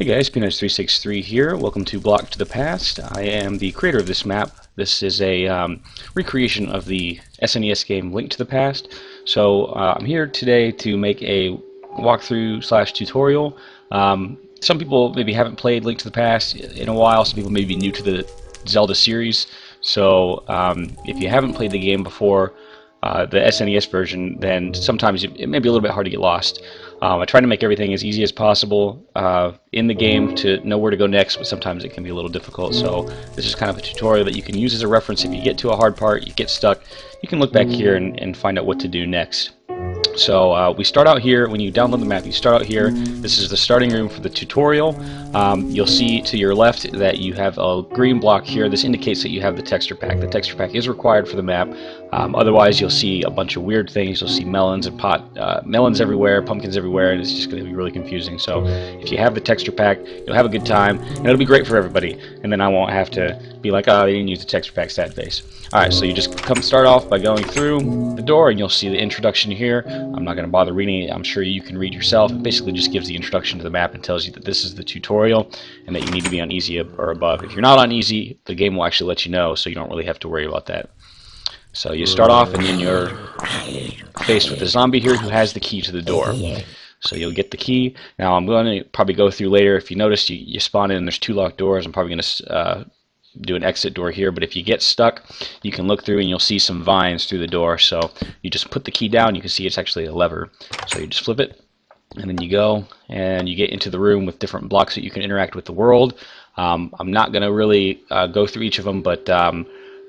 Hey guys, Peanuts363 here. Welcome to Block to the Past. I am the creator of this map. This is a recreation of the SNES game Link to the Past. So I'm here today to make a walkthrough slash tutorial. Some people maybe haven't played Link to the Past in a while. Some people may be new to the Zelda series. So if you haven't played the game before, the SNES version, then sometimes it may be a little bit hard to get lost. I try to make everything as easy as possible in the game to know where to go next, but sometimes it can be a little difficult. So this is kind of a tutorial that you can use as a reference. If you get to a hard part, you get stuck, you can look back here and find out what to do next. So we start out here. When you download the map, you start out here. This is the starting room for the tutorial. You'll see to your left that you have a green block here. This indicates that you have the texture pack. The texture pack is required for the map. Otherwise, you'll see a bunch of weird things. You'll see melons and melons everywhere, pumpkins everywhere, and it's just going to be really confusing. So if you have the texture pack, you'll have a good time, and it'll be great for everybody. And then I won't have to be like, oh, they didn't use the texture pack, sad face. Alright, so you just start off by going through the door, and you'll see the introduction here. I'm not going to bother reading it. I'm sure you can read yourself. It basically just gives the introduction to the map and tells you that this is the tutorial and that you need to be on easy or above. If you're not on easy, the game will actually let you know, so you don't really have to worry about that. So you start off, and then you're faced with a zombie here who has the key to the door. So you'll get the key. Now I'm going to probably go through later. If you notice, you spawn in and there's two locked doors. I'm probably going to do an exit door here, but if you get stuck, you can look through and you'll see some vines through the door. So you just put the key down. You can see it's actually a lever. So you just flip it, and then you go and you get into the room with different blocks that you can interact with the world. I'm not going to really go through each of them, but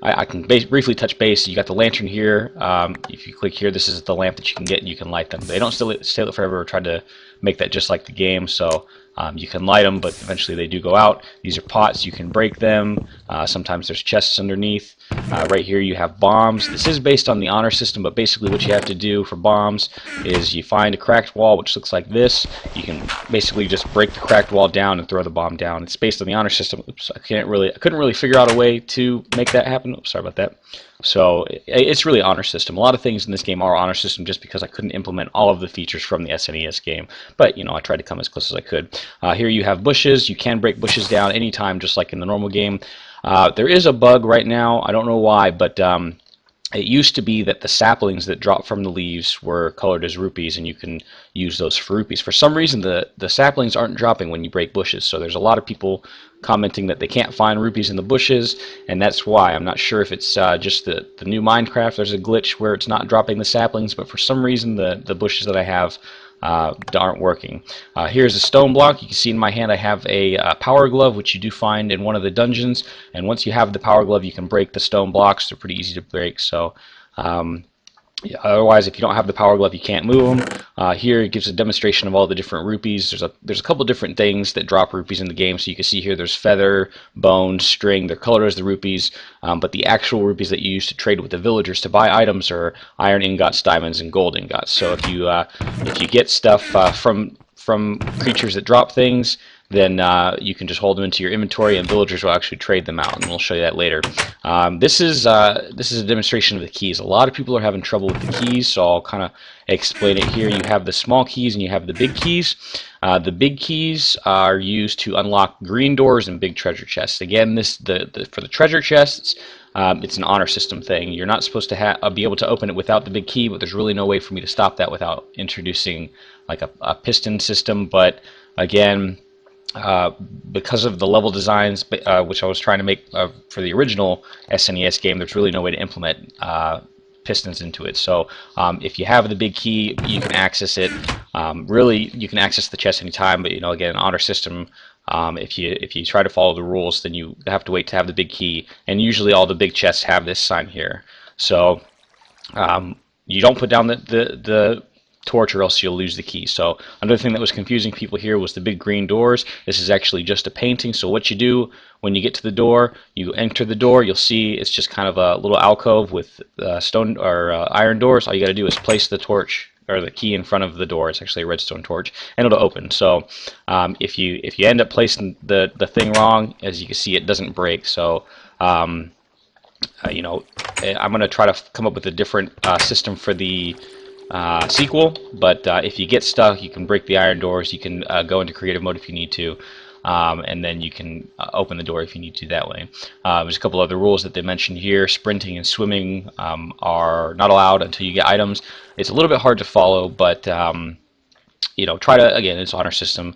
I can briefly touch base. You got the lantern here. If you click here, this is the lamp that you can get, and you can light them. They don't stay lit forever. I tried to make that just like the game, so you can light them, but eventually they do go out. These are pots. You can break them. Sometimes there's chests underneath. Right here you have bombs. This is based on the honor system, but basically what you have to do for bombs is you find a cracked wall, which looks like this. You can basically just break the cracked wall down and throw the bomb down. It's based on the honor system. Oops, I couldn't really figure out a way to make that happen. Oops, sorry about that. So it's really honor system. A lot of things in this game are honor system just because I couldn't implement all of the features from the SNES game. But, you know, I tried to come as close as I could. Here you have bushes. You can break bushes down anytime, just like in the normal game. There is a bug right now. I don't know why, but it used to be that the saplings that drop from the leaves were colored as rupees, and you can use those for rupees. For some reason, the saplings aren't dropping when you break bushes, so there's a lot of people commenting that they can't find rupees in the bushes, and that's why. I'm not sure if it's just the new Minecraft. There's a glitch where it's not dropping the saplings, but for some reason the bushes that I have aren't working. Here's a stone block. You can see in my hand I have a power glove, which you do find in one of the dungeons, and once you have the power glove, you can break the stone blocks. They're pretty easy to break, so yeah, otherwise, if you don't have the power glove, you can't move them. Here it gives a demonstration of all the different rupees. There's a couple different things that drop rupees in the game. So you can see here there's feather, bone, string. They're colored as the rupees, but the actual rupees that you use to trade with the villagers to buy items are iron ingots, diamonds, and gold ingots. So if you get stuff from creatures that drop things, then you can just hold them into your inventory, and villagers will actually trade them out, and we'll show you that later. This is a demonstration of the keys. A lot of people are having trouble with the keys, so I'll kind of explain it here. You have the small keys and you have the big keys. The big keys are used to unlock green doors and big treasure chests. Again, for the treasure chests, it's an honor system thing. You're not supposed to be able to open it without the big key, but there's really no way for me to stop that without introducing like a piston system. But again, because of the level designs, which I was trying to make for the original SNES game, there's really no way to implement pistons into it. So if you have the big key, you can access it. Really, you can access the chest anytime, but you know, again, honor system. If you try to follow the rules, then you have to wait to have the big key, and usually all the big chests have this sign here. So you don't put down the torch, or else you'll lose the key. So another thing that was confusing people here was the big green doors. This is actually just a painting. So what you do when you get to the door, you enter the door, you'll see it's just kind of a little alcove with stone or iron doors. All you got to do is place the torch or the key in front of the door. It's actually a redstone torch, and it'll open. So if you end up placing the thing wrong, as you can see, it doesn't break. So you know, I'm going to try to come up with a different system for the sequel, but if you get stuck, you can break the iron doors. You can go into creative mode if you need to, and then you can open the door if you need to that way. There's a couple other rules that they mentioned here. Sprinting and swimming are not allowed until you get items. It's a little bit hard to follow, but you know, try to, again, it's honor system.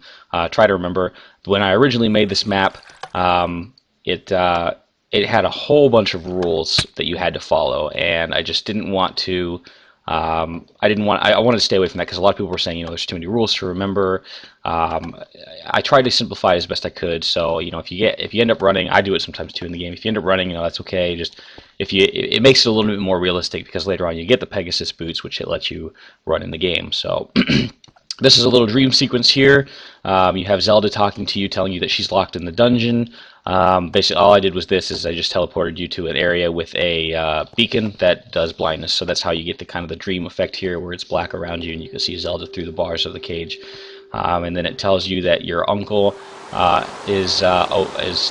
Try to remember. When I originally made this map, it had a whole bunch of rules that you had to follow, and I just didn't want to. I wanted to stay away from that because a lot of people were saying, you know, there's too many rules to remember. I tried to simplify it as best I could. So, you know, if you end up running, I do it sometimes too in the game. If you end up running, you know, that's okay. Just it makes it a little bit more realistic because later on you get the Pegasus boots, which it lets you run in the game. So. This is a little dream sequence here. You have Zelda talking to you, telling you that she's locked in the dungeon. Basically, all I did was this: is I just teleported you to an area with a beacon that does blindness. So that's how you get the kind of the dream effect here, where it's black around you and you can see Zelda through the bars of the cage. And then it tells you that your uncle is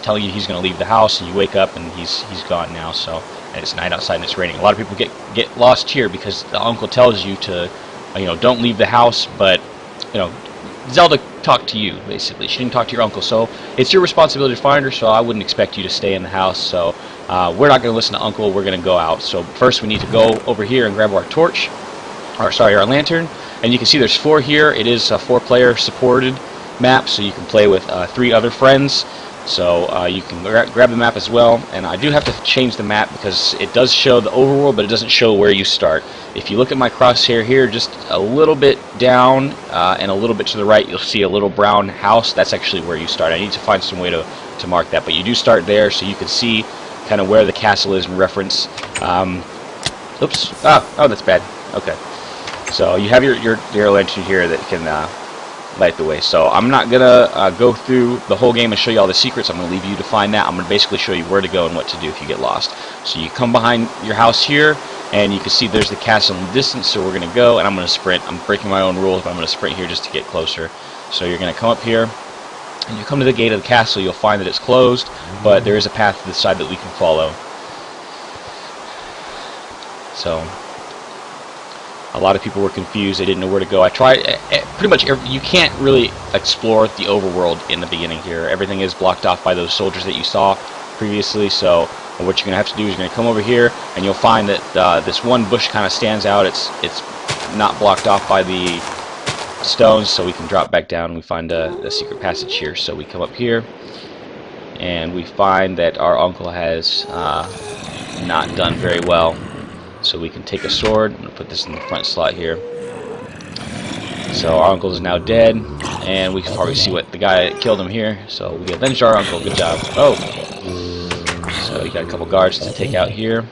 telling you he's going to leave the house, and you wake up and he's gone now. So, and it's night outside and it's raining. A lot of people get lost here because the uncle tells you to, you know, don't leave the house, but you know, Zelda talked to you, basically. She didn't talk to your uncle, so it's your responsibility to find her, so I wouldn't expect you to stay in the house. So we're not going to listen to Uncle, we're going to go out. So first we need to go over here and grab our torch, or sorry, our lantern, and you can see there's 4 here. It is a 4-player supported map, so you can play with 3 other friends. So you can grab the map as well, and I do have to change the map because it does show the overworld, but it doesn't show where you start. If you look at my crosshair here, just a little bit down and a little bit to the right, you'll see a little brown house. That's actually where you start. I need to find some way to mark that, but you do start there, so you can see kind of where the castle is in reference. Oops. Oh, that's bad. Okay. So you have your lantern here that can light the way. So I'm not gonna go through the whole game and show you all the secrets. I'm gonna leave you to find that. I'm gonna basically show you where to go and what to do if you get lost. So you come behind your house here, and you can see there's the castle in the distance. So we're gonna go, and I'm gonna sprint. I'm breaking my own rules, but I'm gonna sprint here just to get closer. So you're gonna come up here, and you come to the gate of the castle. You'll find that it's closed, but there is a path to the side that we can follow. So. A lot of people were confused. They didn't know where to go. I tried pretty much you can't really explore the overworld in the beginning here. Everything is blocked off by those soldiers that you saw previously. So what you're going to have to do is you're going to come over here, and you'll find that this one bush kind of stands out. It's not blocked off by the stones, so we can drop back down and we find a secret passage here. So we come up here, and we find that our uncle has not done very well. So we can take a sword. I'm going to put this in the front slot here. So our uncle is now dead, and we can probably see what the guy that killed him here. So we avenged our uncle. Good job. Oh! So you got a couple guards to take out here.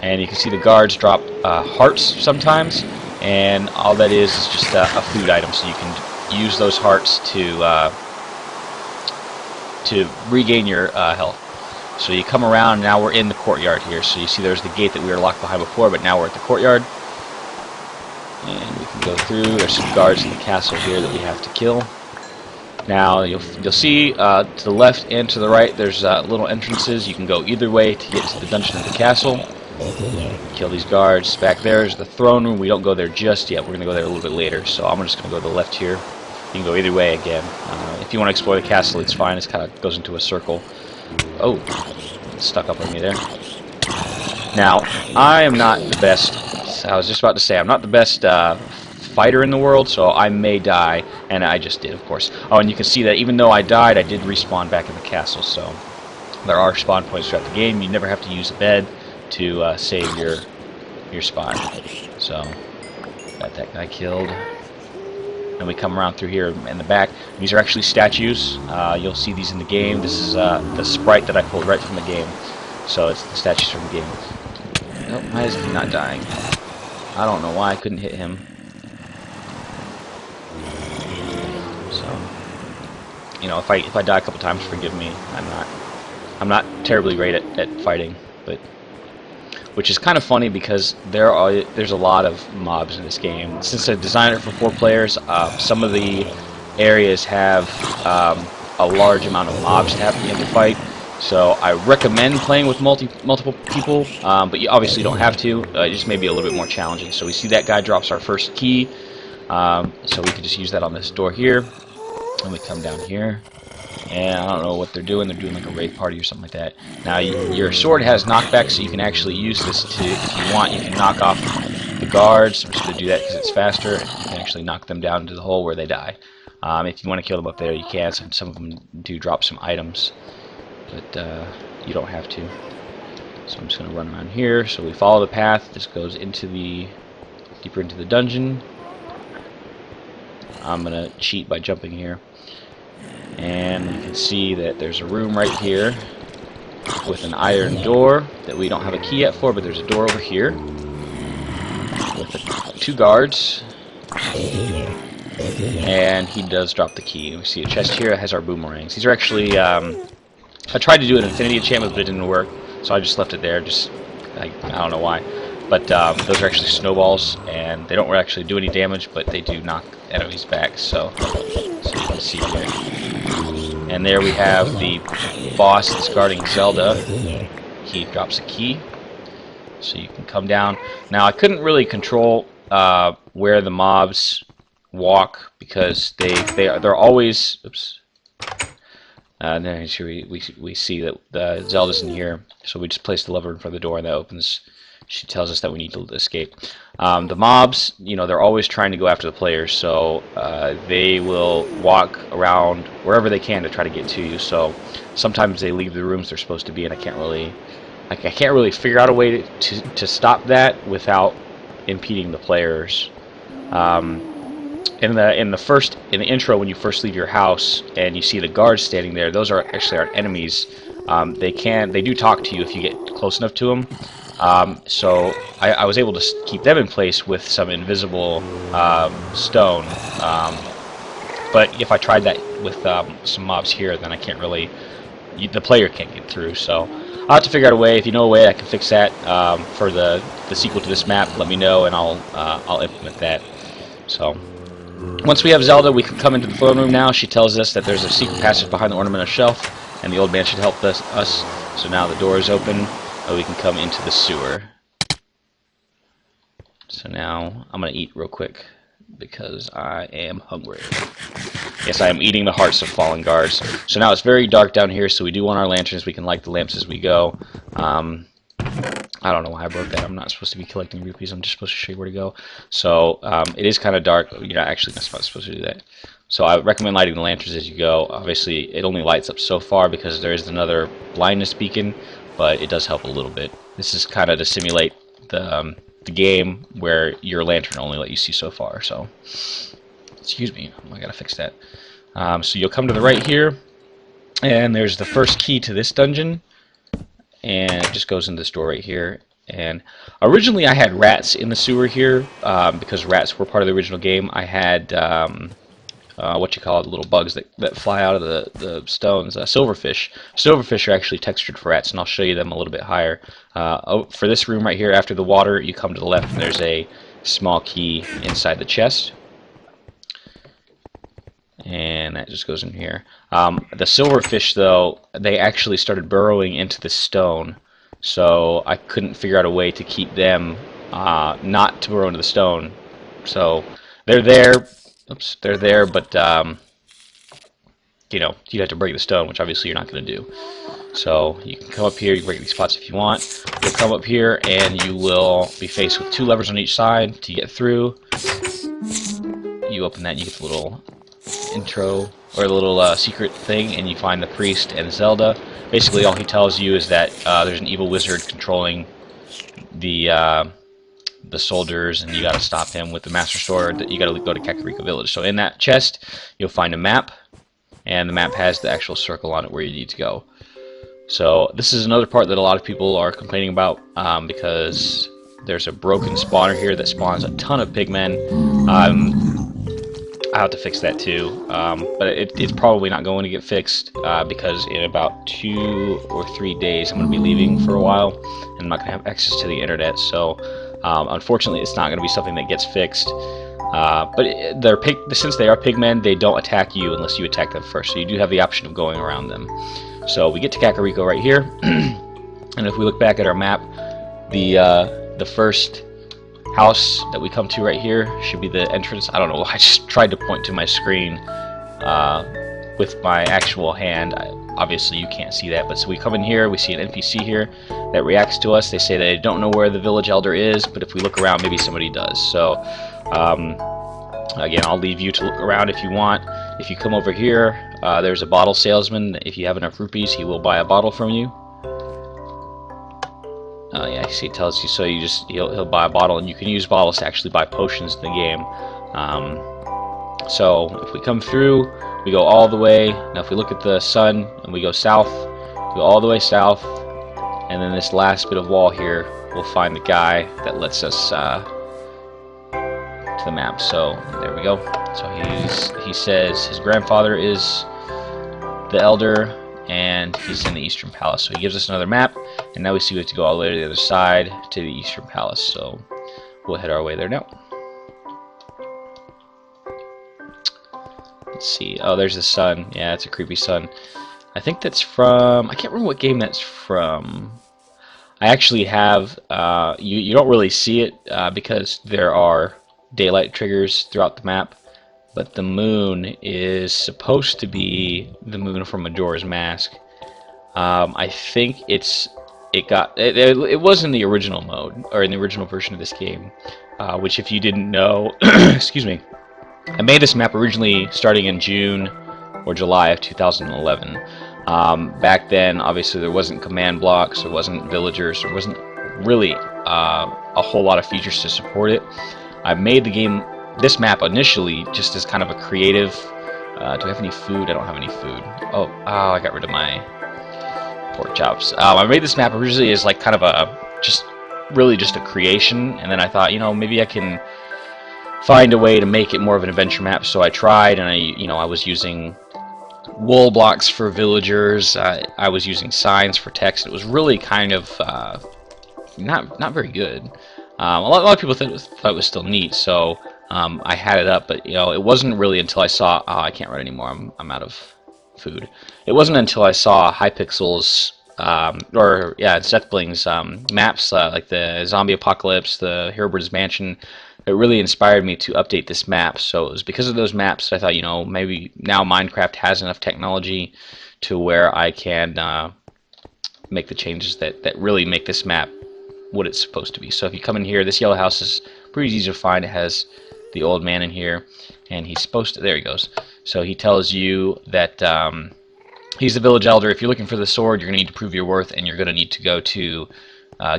And you can see the guards drop hearts sometimes, and all that is just a food item. So you can use those hearts to regain your health. So you come around, now we're in the courtyard here. So you see there's the gate that we were locked behind before, but now we're at the courtyard. And we can go through. There's some guards in the castle here that we have to kill. Now you'll see to the left and to the right there's little entrances. You can go either way to get to the dungeon of the castle. Kill these guards. Back there is the throne room. We don't go there just yet. We're going to go there a little bit later. So I'm just going to go to the left here. You can go either way again. If you want to explore the castle, it's fine. It kind of goes into a circle. Oh, stuck up on me there. Now, I am not the best. I was just about to say, I'm not the best fighter in the world, so I may die, and I just did, of course. Oh, and you can see that even though I died, I did respawn back in the castle, so there are spawn points throughout the game. You never have to use a bed to save your spawn. So, got that guy killed. And we come around through here in the back. These are actually statues. You'll see these in the game. This is the sprite that I pulled right from the game. So it's the statues from the game. Oh, why is he not dying? I don't know why I couldn't hit him. So, you know, if I die a couple times, forgive me. I'm not terribly great at fighting, but which is kind of funny because there's a lot of mobs in this game. Since I designed it for 4 players, some of the areas have a large amount of mobs you have to fight. So I recommend playing with multiple people, but you obviously don't have to. It just may be a little bit more challenging. So we see that guy drops our first key, so we can just use that on this door here. And we come down here, and I don't know what they're doing. They're doing like a raid party or something like that. Now your sword has knockback, so you can actually use this to, if you want, you can knock off the guards. I'm just going to do that because it's faster. You can actually knock them down into the hole where they die. If you want to kill them up there, you can. Some of them do drop some items, but you don't have to. So I'm just going to run around here. So we follow the path. This goes into the deeper into the dungeon. I'm going to cheat by jumping here. And you can see that there's a room right here with an iron door that we don't have a key yet for, but there's a door over here with two guards. And he does drop the key. We see a chest here that has our boomerangs. These are actually, I tried to do an infinity enchantment, but it didn't work, so I just left it there. I don't know why. But those are actually snowballs, and they don't actually do any damage, but they do knock enemies back, so you can see here. And there we have the boss that's guarding Zelda. He drops a key, so you can come down. Now I couldn't really control where the mobs walk because they're always. Oops. Then here we see that Zelda's in here, so we just place the lever in front of the door and that opens. She tells us that we need to escape. The mobs, they're always trying to go after the players, so they will walk around wherever they can to try to get to you. So sometimes they leave the rooms they're supposed to be in. I can't really figure out a way to stop that without impeding the players. In the intro, when you first leave your house and you see the guards standing there, those are actually our enemies. They do talk to you if you get close enough to them. So I was able to keep them in place with some invisible stone. But if I tried that with some mobs here, then I can't really. The player can't get through. So I'll have to figure out a way. If you know a way I can fix that for the sequel to this map, let me know and I'll implement that. So once we have Zelda, we can come into the throne room now. She tells us that there's a secret passage behind the ornamental shelf, and the old man should help us. So now the door is open, and we can come into the sewer. So now I'm going to eat real quick because I am hungry. Yes, I am eating the hearts of fallen guards. So now it's very dark down here, so we do want our lanterns. We can light the lamps as we go. I don't know why I broke that. I'm not supposed to be collecting rupees. I'm just supposed to show you where to go. So it is kind of dark. You're actually not supposed to do that. So I recommend lighting the lanterns as you go. Obviously, it only lights up so far because there is another blindness beacon, but it does help a little bit. This is kind of to simulate the game where your lantern only let you see so far. So, excuse me, I gotta fix that. So you'll come to the right here, and there's the first key to this dungeon. And it just goes in this door right here. And originally I had rats in the sewer here because rats were part of the original game. I had the little bugs that fly out of the stones, silverfish. Silverfish are actually textured for rats, and I'll show you them a little bit higher. For this room right here, after the water, you come to the left, and there's a small key inside the chest. And that just goes in here. The silverfish, though, they actually started burrowing into the stone, so I couldn't figure out a way to keep them not to burrow into the stone. So they're there. Oops, they're there, but you have to break the stone, which obviously you're not going to do. So you can come up here. You can break these spots if you want. You'll come up here, and you will be faced with two levers on each side to get through. You open that, you get the little intro or the little secret thing, and you find the priest and Zelda. Basically, all he tells you is that there's an evil wizard controlling the soldiers, and you got to stop him with the Master Sword. You got to go to Kakariko Village. So in that chest, you'll find a map, and the map has the actual circle on it where you need to go. So this is another part that a lot of people are complaining about because there's a broken spawner here that spawns a ton of pigmen. I have to fix that too, but it's probably not going to get fixed because in about 2 or 3 days I'm going to be leaving for a while, and I'm not going to have access to the internet. So unfortunately, it's not going to be something that gets fixed. But since they are pigmen, they don't attack you unless you attack them first. So you do have the option of going around them. So we get to Kakariko right here, and if we look back at our map, the first house that we come to right here should be the entrance. I don't know. I just tried to point to my screen with my actual hand. Obviously, you can't see that. But so we come in here, we see an NPC here that reacts to us. They say they don't know where the village elder is, but if we look around, maybe somebody does. So again, I'll leave you to look around if you want. If you come over here, there's a bottle salesman. If you have enough rupees, he will buy a bottle from you. Yeah, see, it tells you, so he'll buy a bottle, and you can use bottles to actually buy potions in the game. So if we come through, we go all the way. Now if we look at the sun and we go south, we go all the way south, and then this last bit of wall here, we'll find the guy that lets us to the map. So there we go. So he says his grandfather is the elder, and he's in the Eastern Palace. So he gives us another map, and now we see we have to go all the way to the other side to the Eastern Palace. So we'll head our way there now. Let's see. Oh, there's the sun. Yeah, it's a creepy sun. I think that's from... I can't remember what game that's from. I actually have... you don't really see it because there are daylight triggers throughout the map. But the moon is supposed to be the moon from Majora's Mask. I think it was in the original mode, or in the original version of this game, which if you didn't know, excuse me, I made this map originally starting in June or July of 2011. Back then, obviously, there wasn't command blocks, there wasn't villagers, there wasn't really a whole lot of features to support it. I made this map initially just as kind of a creative. Do I have any food? I don't have any food. Oh, I got rid of my pork chops. I made this map originally as like kind of really just a creation, and then I thought, maybe I can find a way to make it more of an adventure map. So I tried, and I was using wool blocks for villagers. I was using signs for text. It was really kind of not very good. A lot of people thought it was still neat, so I had it up, but it wasn't really until I saw... Oh, I can't write anymore. I'm out of food. It wasn't until I saw Hypixel's Sethbling's maps, like the Zombie Apocalypse, the Herobrine's Mansion. It really inspired me to update this map. So it was because of those maps I thought, maybe now Minecraft has enough technology to where I can make the changes that really make this map what it's supposed to be. So if you come in here, this yellow house is pretty easy to find. It has the old man in here, and he's supposed to... There he goes. So he tells you that he's the village elder. If you're looking for the sword, you're going to need to prove your worth, and you're going to need to go to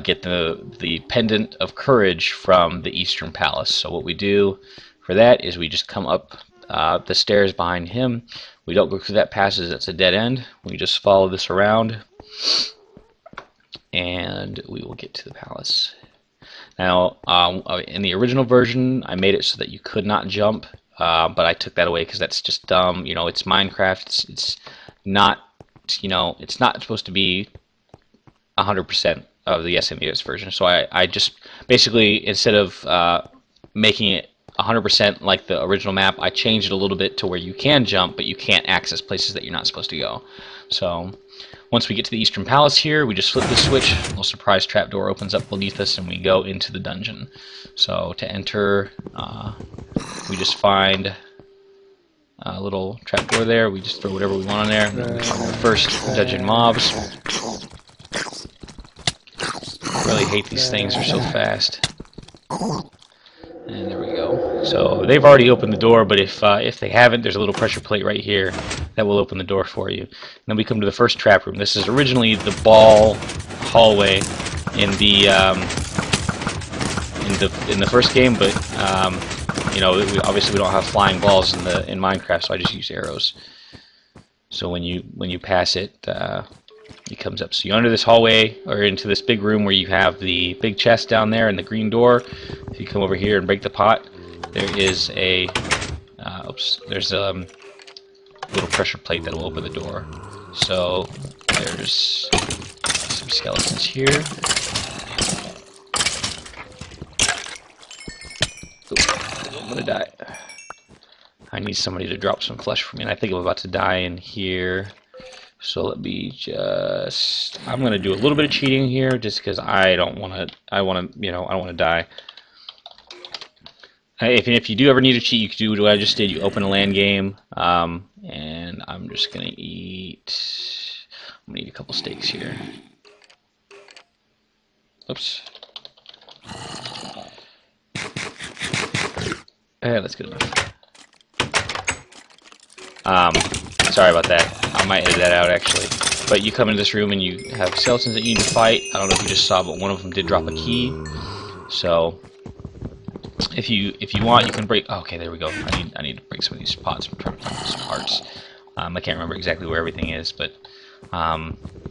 get the pendant of courage from the Eastern Palace. So what we do for that is we just come up the stairs behind him. We don't go through that passage. That's a dead end. We just follow this around, and we will get to the palace. Now, in the original version, I made it so that you could not jump, but I took that away because that's just dumb. It's Minecraft. It's not, it's not supposed to be 100% of the SNES version. So I just basically, instead of making it 100% like the original map, I changed it a little bit to where you can jump, but you can't access places that you're not supposed to go. So once we get to the Eastern Palace here, we just flip the switch, a little surprise trapdoor opens up beneath us, and we go into the dungeon. So to enter, we just find a little trapdoor there, we just throw whatever we want on there, and then we find the first dungeon mobs. I really hate these things, they're so fast. And there we go. So they've already opened the door, but if they haven't, there's a little pressure plate right here that will open the door for you. And then we come to the first trap room. This is originally the ball hallway in the first game, but obviously we don't have flying balls in Minecraft, so I just use arrows. So when you pass it, it comes up. So you enter this hallway or into this big room where you have the big chest down there and the green door. If you come over here and break the pot, there is a there's a little pressure plate that will open the door. So there's some skeletons here. I'm gonna die. I need somebody to drop some flesh for me, and I think I'm about to die in here. So let me just... I'm gonna do a little bit of cheating here, just because I don't want to. I want to, I don't want to die. If you do ever need to cheat, you can do what I just did. You open a LAN game, and I'm just gonna eat. I'm gonna eat a couple steaks here. Oops. That's good enough. Sorry about that. I might edit that out actually. But you come into this room and you have skeletons that you need to fight. I don't know if you just saw, but one of them did drop a key. So if you want, you can break. Oh, okay, there we go. I need to break some of these pots. I'm trying to find some parts. I can't remember exactly where everything is, but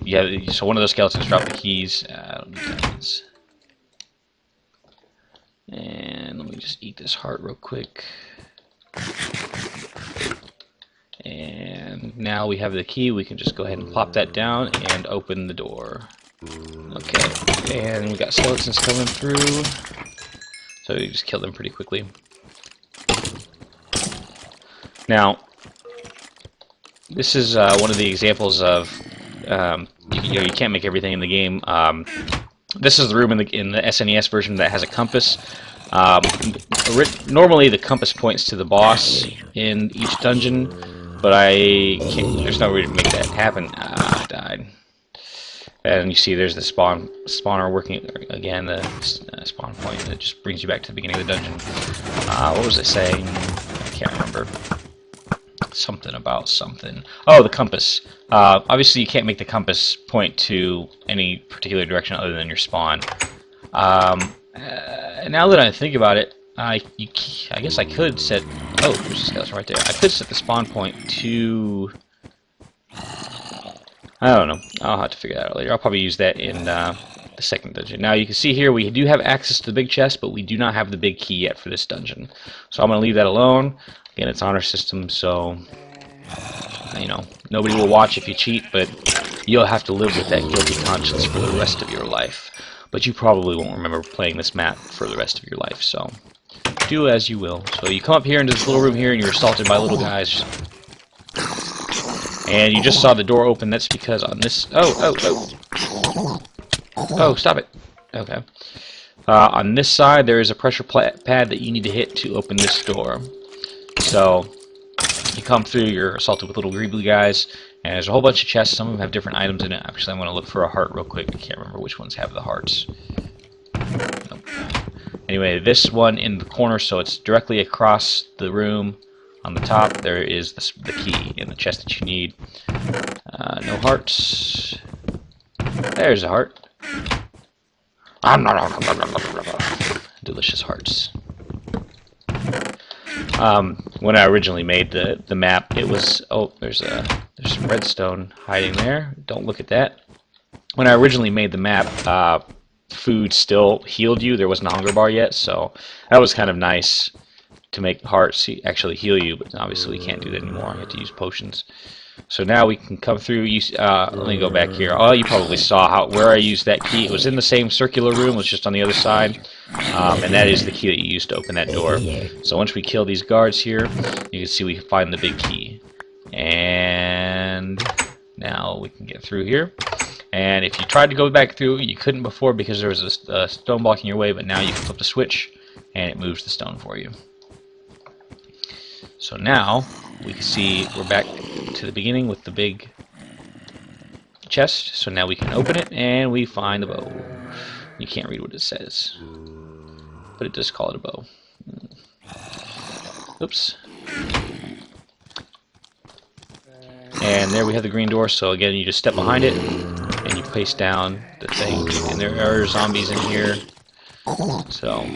yeah. So one of those skeletons dropped the keys. I don't need diamonds. And let me just eat this heart real quick. And now we have the key. We can just go ahead and plop that down and open the door. Okay, and we got skeletons coming through. So we just killed them pretty quickly. Now, this is one of the examples of you can't make everything in the game. This is the room in the SNES version that has a compass. Normally, the compass points to the boss in each dungeon, but there's no way to make that happen. I died. And you see there's the spawner working again, the spawn point that just brings you back to the beginning of the dungeon. What was it saying? I can't remember. Something about something. Oh, the compass. Obviously, you can't make the compass point to any particular direction other than your spawn. Now that I think about it, I guess I could set... Oh, there's a skeleton right there. I could set the spawn point to... I don't know. I'll have to figure that out later. I'll probably use that in the second dungeon. Now you can see here we do have access to the big chest, but we do not have the big key yet for this dungeon. So I'm going to leave that alone. Again, it's honor system, so nobody will watch if you cheat, but you'll have to live with that guilty conscience for the rest of your life. But you probably won't remember playing this map for the rest of your life, so do as you will. So you come up here into this little room here, and you're assaulted by little guys. And you just saw the door open. That's because on this... Oh, stop it. Okay. On this side, there is a pressure pad that you need to hit to open this door. So, you come through, you're assaulted with little greeby guys, and there's a whole bunch of chests. Some of them have different items in it. Actually, I'm going to look for a heart real quick. I can't remember which ones have the hearts. Nope. Anyway, this one in the corner, so it's directly across the room. On the top, there is the key in the chest that you need. No hearts. There's a heart. Delicious hearts. When I originally made the map, it was... Oh, there's some redstone hiding there. Don't look at that. When I originally made the map, food still healed you. There wasn't a hunger bar yet, so that was kind of nice to make hearts actually heal you, but obviously we can't do that anymore. I have to use potions. So now we can come through. Let me go back here. Oh, you probably saw where I used that key. It was in the same circular room. It was just on the other side. And that is the key that you used to open that door. So once we kill these guards here, you can see we find the big key. And now we can get through here. And if you tried to go back through, you couldn't before because there was a stone blocking your way, but now you can flip the switch and it moves the stone for you. So now we can see we're back to the beginning with the big chest. So now we can open it and we find the bow. You can't read what it says, but it does call it a bow. Oops. And there we have the green door. So again, you just step behind it and you place down the thing. And there are zombies in here. So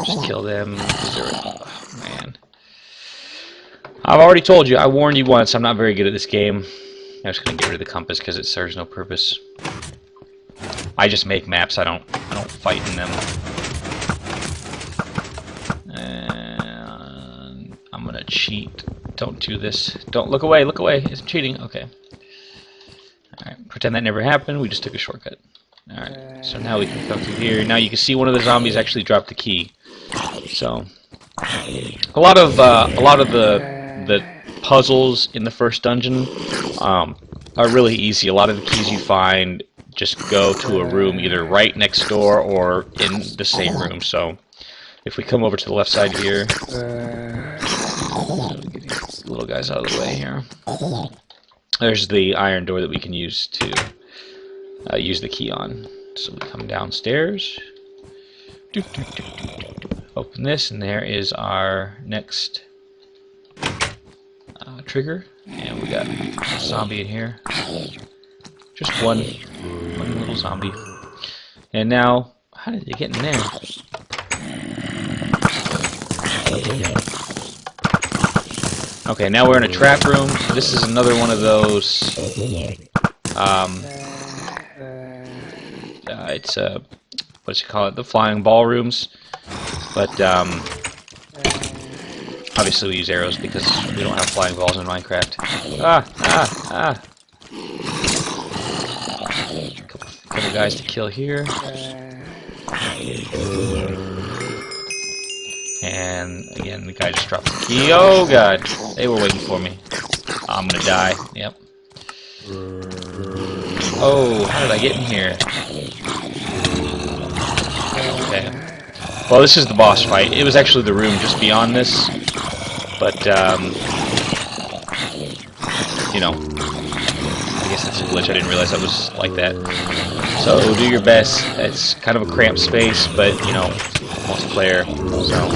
just kill them. Oh, man. I've already told you, I warned you once, I'm not very good at this game. I'm just going to get rid of the compass because it serves no purpose. I just make maps, I don't fight in them. And I'm going to cheat. Don't do this. Don't look away, look away. It's cheating. Okay. Alright, pretend that never happened. We just took a shortcut. Alright, So now we can come through here. Now you can see one of the zombies actually dropped the key. So a lot of the puzzles in the first dungeon are really easy. A lot of the keys you find just go to a room either right next door or in the same room. So if we come over to the left side here, get these little guys out of the way here. There's the iron door that we can use to use the key on. So we come downstairs. Open this, and there is our next trigger. And we got a zombie in here. Just one little zombie. And now, how did they get in there? Okay, now we're in a trap room. This is another one of those. It's what you call it, the flying ballrooms. But obviously we use arrows because we don't have flying balls in Minecraft. Couple guys to kill here. And again, the guy just dropped the key. Oh god, they were waiting for me. I'm gonna die. Yep. Oh, how did I get in here? Okay. Well, this is the boss fight. It was actually the room just beyond this, but you know, I guess that's a glitch. I didn't realize that was like that. So do your best. It's kind of a cramped space, but you know, multiplayer. So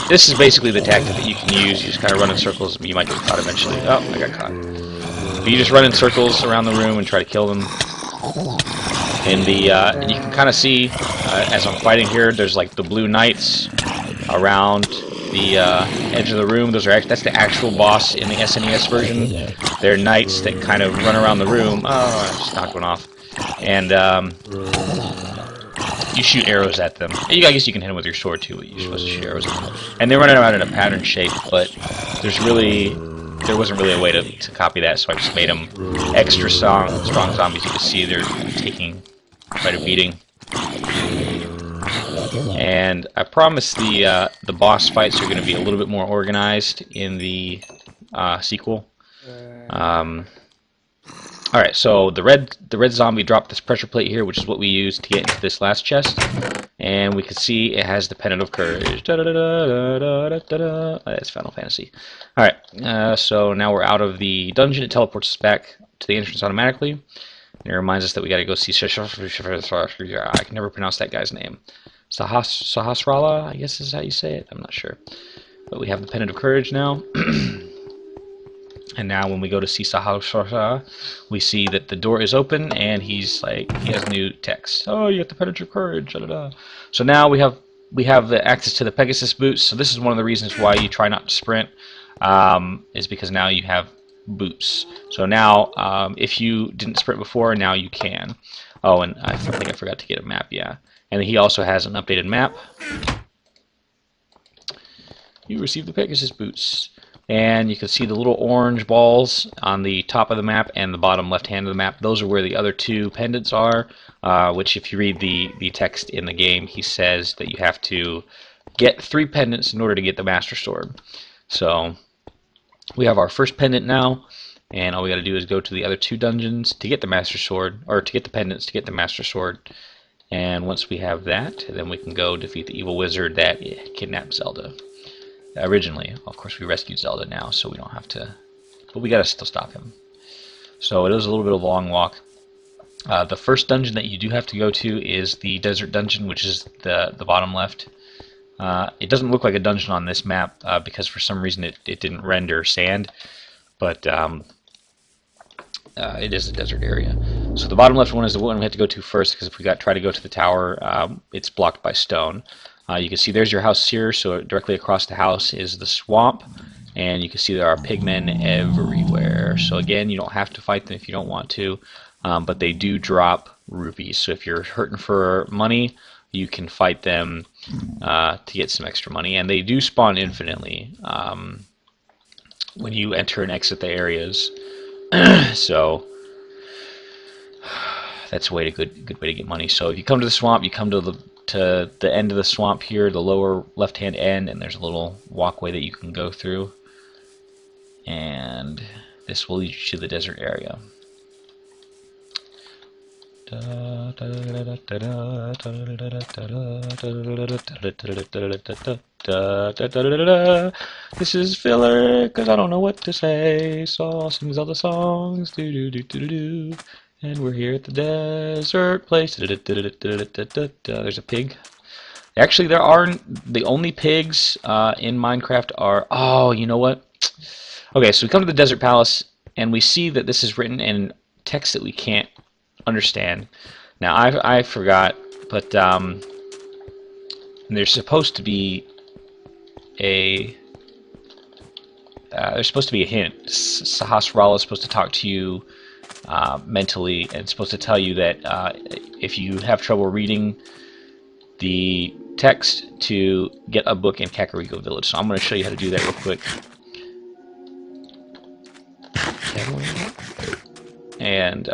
this is basically the tactic that you can use. You just kind of run in circles. You might get caught eventually. Oh, I got caught. But you just run in circles around the room and try to kill them. And the you can kind of see as I'm fighting here, there's like the blue knights around the edge of the room. That's the actual boss in the SNES version. They're knights that kind of run around the room. Oh, I just knocked one off. And you shoot arrows at them. I guess you can hit them with your sword too. But you're supposed to shoot arrows at them. And they're running around in a pattern shape, but there wasn't really a way to copy that, so I just made them extra strong zombies. You can see they're taking quite a beating. And I promise the boss fights are going to be a little bit more organized in the sequel. Alright, so the red zombie dropped this pressure plate here, which is what we used to get into this last chest. And we can see it has the Pendant of Courage. That's Final Fantasy. Alright, so now we're out of the dungeon. It teleports us back to the entrance automatically. And it reminds us that we gotta go see I can never pronounce that guy's name. Sahasrara, I guess is how you say it. I'm not sure. But we have the Pendant of Courage now. And now when we go to see Sahasrara, we see that the door is open and he's like, he has new text. Oh, you got the Pendant of Courage. Da, da, da. So now we have the access to the Pegasus boots. So this is one of the reasons why you try not to sprint, is because now you have boots. So now if you didn't sprint before, now you can. Oh, and I think I forgot to get a map, yeah. And he also has an updated map. You received the Pegasus boots. And you can see the little orange balls on the top of the map and the bottom left hand of the map. Those are where the other two pendants are, which if you read the text in the game, he says that you have to get 3 pendants in order to get the Master Sword. So we have our first pendant now, and all we got to do is go to the other 2 dungeons to get the Master Sword, or to get the pendants to get the Master Sword. And once we have that, then we can go defeat the evil wizard that kidnapped Zelda. Originally, of course, we rescued Zelda now, so we don't have to, but we gotta still stop him. So it is a little bit of a long walk. The first dungeon that you do have to go to is the desert dungeon, which is the bottom left. It doesn't look like a dungeon on this map because for some reason it didn't render sand, but it is a desert area. So the bottom left one is the one we have to go to first, because if we try to go to the tower, it's blocked by stone. You can see there's your house here, so directly across the house is the swamp, and you can see there are pigmen everywhere. So again, you don't have to fight them if you don't want to, but they do drop rupees. So if you're hurting for money, you can fight them to get some extra money, and they do spawn infinitely when you enter and exit the areas. So that's a good way to get money. So if you come to the swamp, you come to the end of the swamp here, the lower left-hand end, and there's a little walkway that you can go through, and this will lead you to the desert area. This is filler, cause I don't know what to say, so I'll sing Zelda songs. Do do do do do do. And we're here at the desert place. There's a pig. Actually, there are the only pigs in Minecraft are. Oh, you know what? Okay, so we come to the desert palace, and we see that this is written in text that we can't understand. Now, I forgot, but there's supposed to be a hint. Sahasrara is supposed to talk to you mentally, and it's supposed to tell you that if you have trouble reading the text, to get a book in Kakariko Village. So I'm going to show you how to do that real quick. And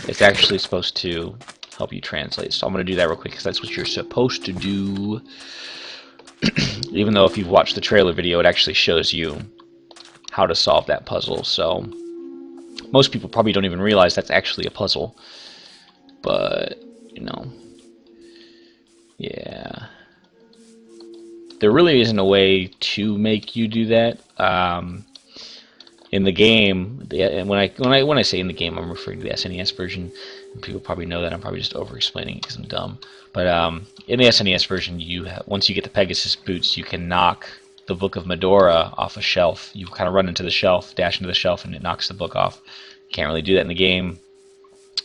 it's actually supposed to help you translate. So I'm going to do that real quick because that's what you're supposed to do. Even though if you've watched the trailer video, it actually shows you how to solve that puzzle. So most people probably don't even realize that's actually a puzzle. But, you know, yeah. There really isn't a way to make you do that. In the game, and when I say in the game, I'm referring to the SNES version. And people probably know that I'm probably just over-explaining it because I'm dumb. But in the SNES version, once you get the Pegasus boots, you can knock the Book of Medora off a shelf. You kind of run into the shelf, dash into the shelf, and it knocks the book off. You can't really do that in the game.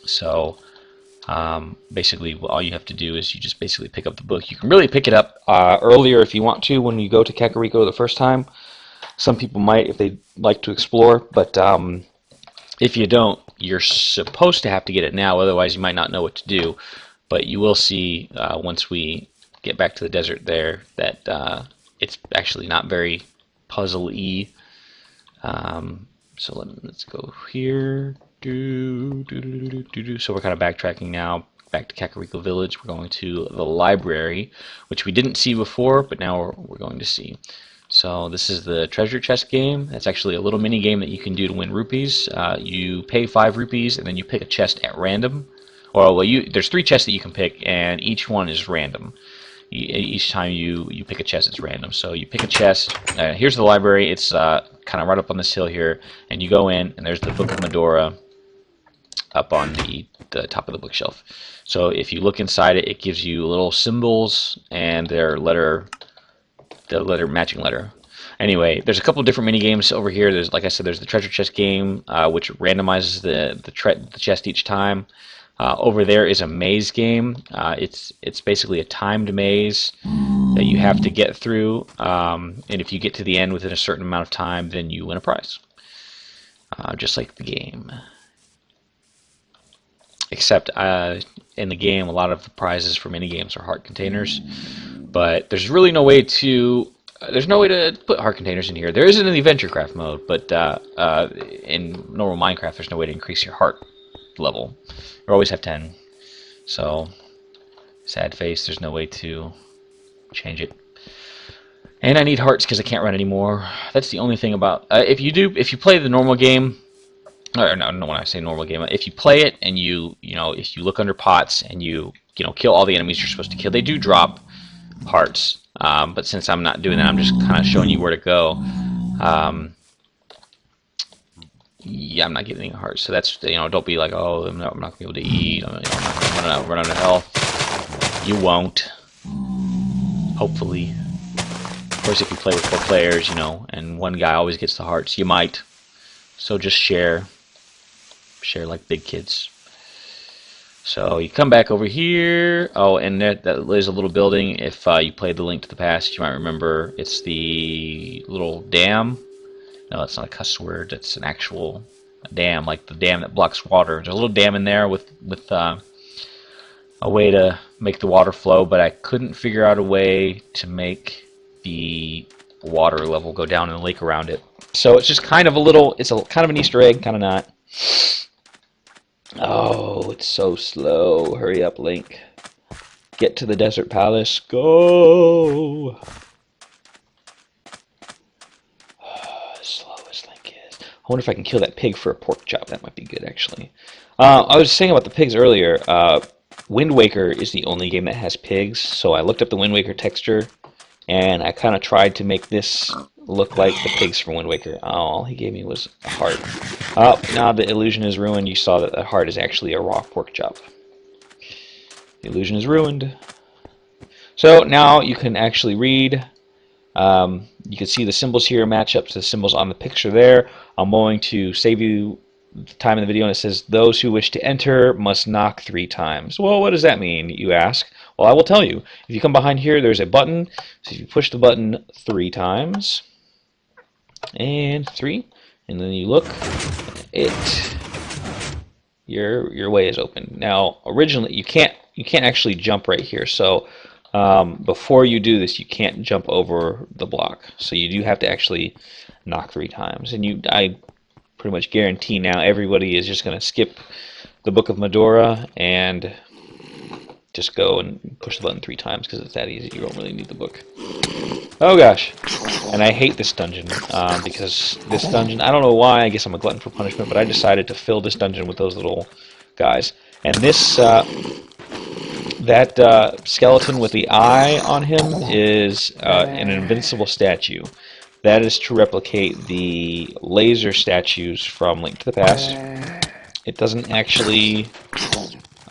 So basically, all you have to do is you just basically pick up the book. You can really pick it up earlier if you want to when you go to Kakariko the first time. Some people might if they like to explore, but if you don't, you're supposed to have to get it now, otherwise you might not know what to do. But you will see once we get back to the desert there that it's actually not very puzzle-y. So let's go here. So we're kind of backtracking now, back to Kakariko Village. We're going to the library, which we didn't see before, but now we're going to see. So this is the treasure chest game. That's actually a little mini game that you can do to win rupees. You pay 5 rupees and then you pick a chest at random. Well, there's 3 chests that you can pick, and each one is random. Each time you pick a chest, it's random. So you pick a chest. Here's the library. It's kind of right up on this hill here, and you go in, and there's the Book of Medora up on the top of the bookshelf. So if you look inside it, it gives you little symbols and their matching letter. Anyway, there's a couple of different mini games over here. There's, like I said, there's the treasure chest game, which randomizes the chest each time. Over there is a maze game. It's basically a timed maze that you have to get through, and if you get to the end within a certain amount of time, then you win a prize. Just like the game. Except in the game, a lot of the prizes for mini games are heart containers. But there's really no way to put heart containers in here. There is in the adventure craft mode, but in normal Minecraft, there's no way to increase your heart level. You always have 10. So sad face. There's no way to change it. And I need hearts because I can't run anymore. That's the only thing about if you play the normal game. Or no, when I say normal game, if you play it and if you look under pots and you kill all the enemies you're supposed to kill, they do drop hearts. But since I'm not doing that, I'm just kind of showing you where to go. Yeah, I'm not getting any hearts, so that's don't be like, oh, I'm not gonna be able to eat. I'm not gonna run out of health. You won't. Hopefully. Of course, if you play with 4 players, and one guy always gets the hearts, you might. So just share like big kids. So you come back over here. Oh, and that is a little building. If you played the Link to the Past, you might remember it's the little dam. No, it's not a cuss word. It's an actual dam, like the dam that blocks water. There's a little dam in there with a way to make the water flow, but I couldn't figure out a way to make the water level go down in the lake around it. So it's just kind of kind of an Easter egg, kind of not. Oh, it's so slow. Hurry up, Link. Get to the Desert Palace. Go! As slow as Link is. I wonder if I can kill that pig for a pork chop. That might be good, actually. I was saying about the pigs earlier. Wind Waker is the only game that has pigs, so I looked up the Wind Waker texture, and I kind of tried to make this look like the pigs from Wind Waker. Oh, all he gave me was a heart. Oh, now the illusion is ruined. You saw that the heart is actually a raw pork chop. The illusion is ruined. So now you can actually read. You can see the symbols here match up to the symbols on the picture there. I'm going to save you the time in the video, and it says, those who wish to enter must knock 3 times. Well, what does that mean, you ask? Well, I will tell you. If you come behind here, there's a button. So if you push the button 3 times, and 3, and then you look, your way is open. Now, originally, you can't actually jump right here. So before you do this, you can't jump over the block. So you do have to actually knock 3 times. And I pretty much guarantee now everybody is just going to skip the Book of Medora and just go and push the button 3 times because it's that easy. You don't really need the book. Oh gosh. And I hate this dungeon because this dungeon, I don't know why, I guess I'm a glutton for punishment, but I decided to fill this dungeon with those little guys. And this, that skeleton with the eye on him is an invincible statue. That is to replicate the laser statues from Link to the Past. It doesn't actually,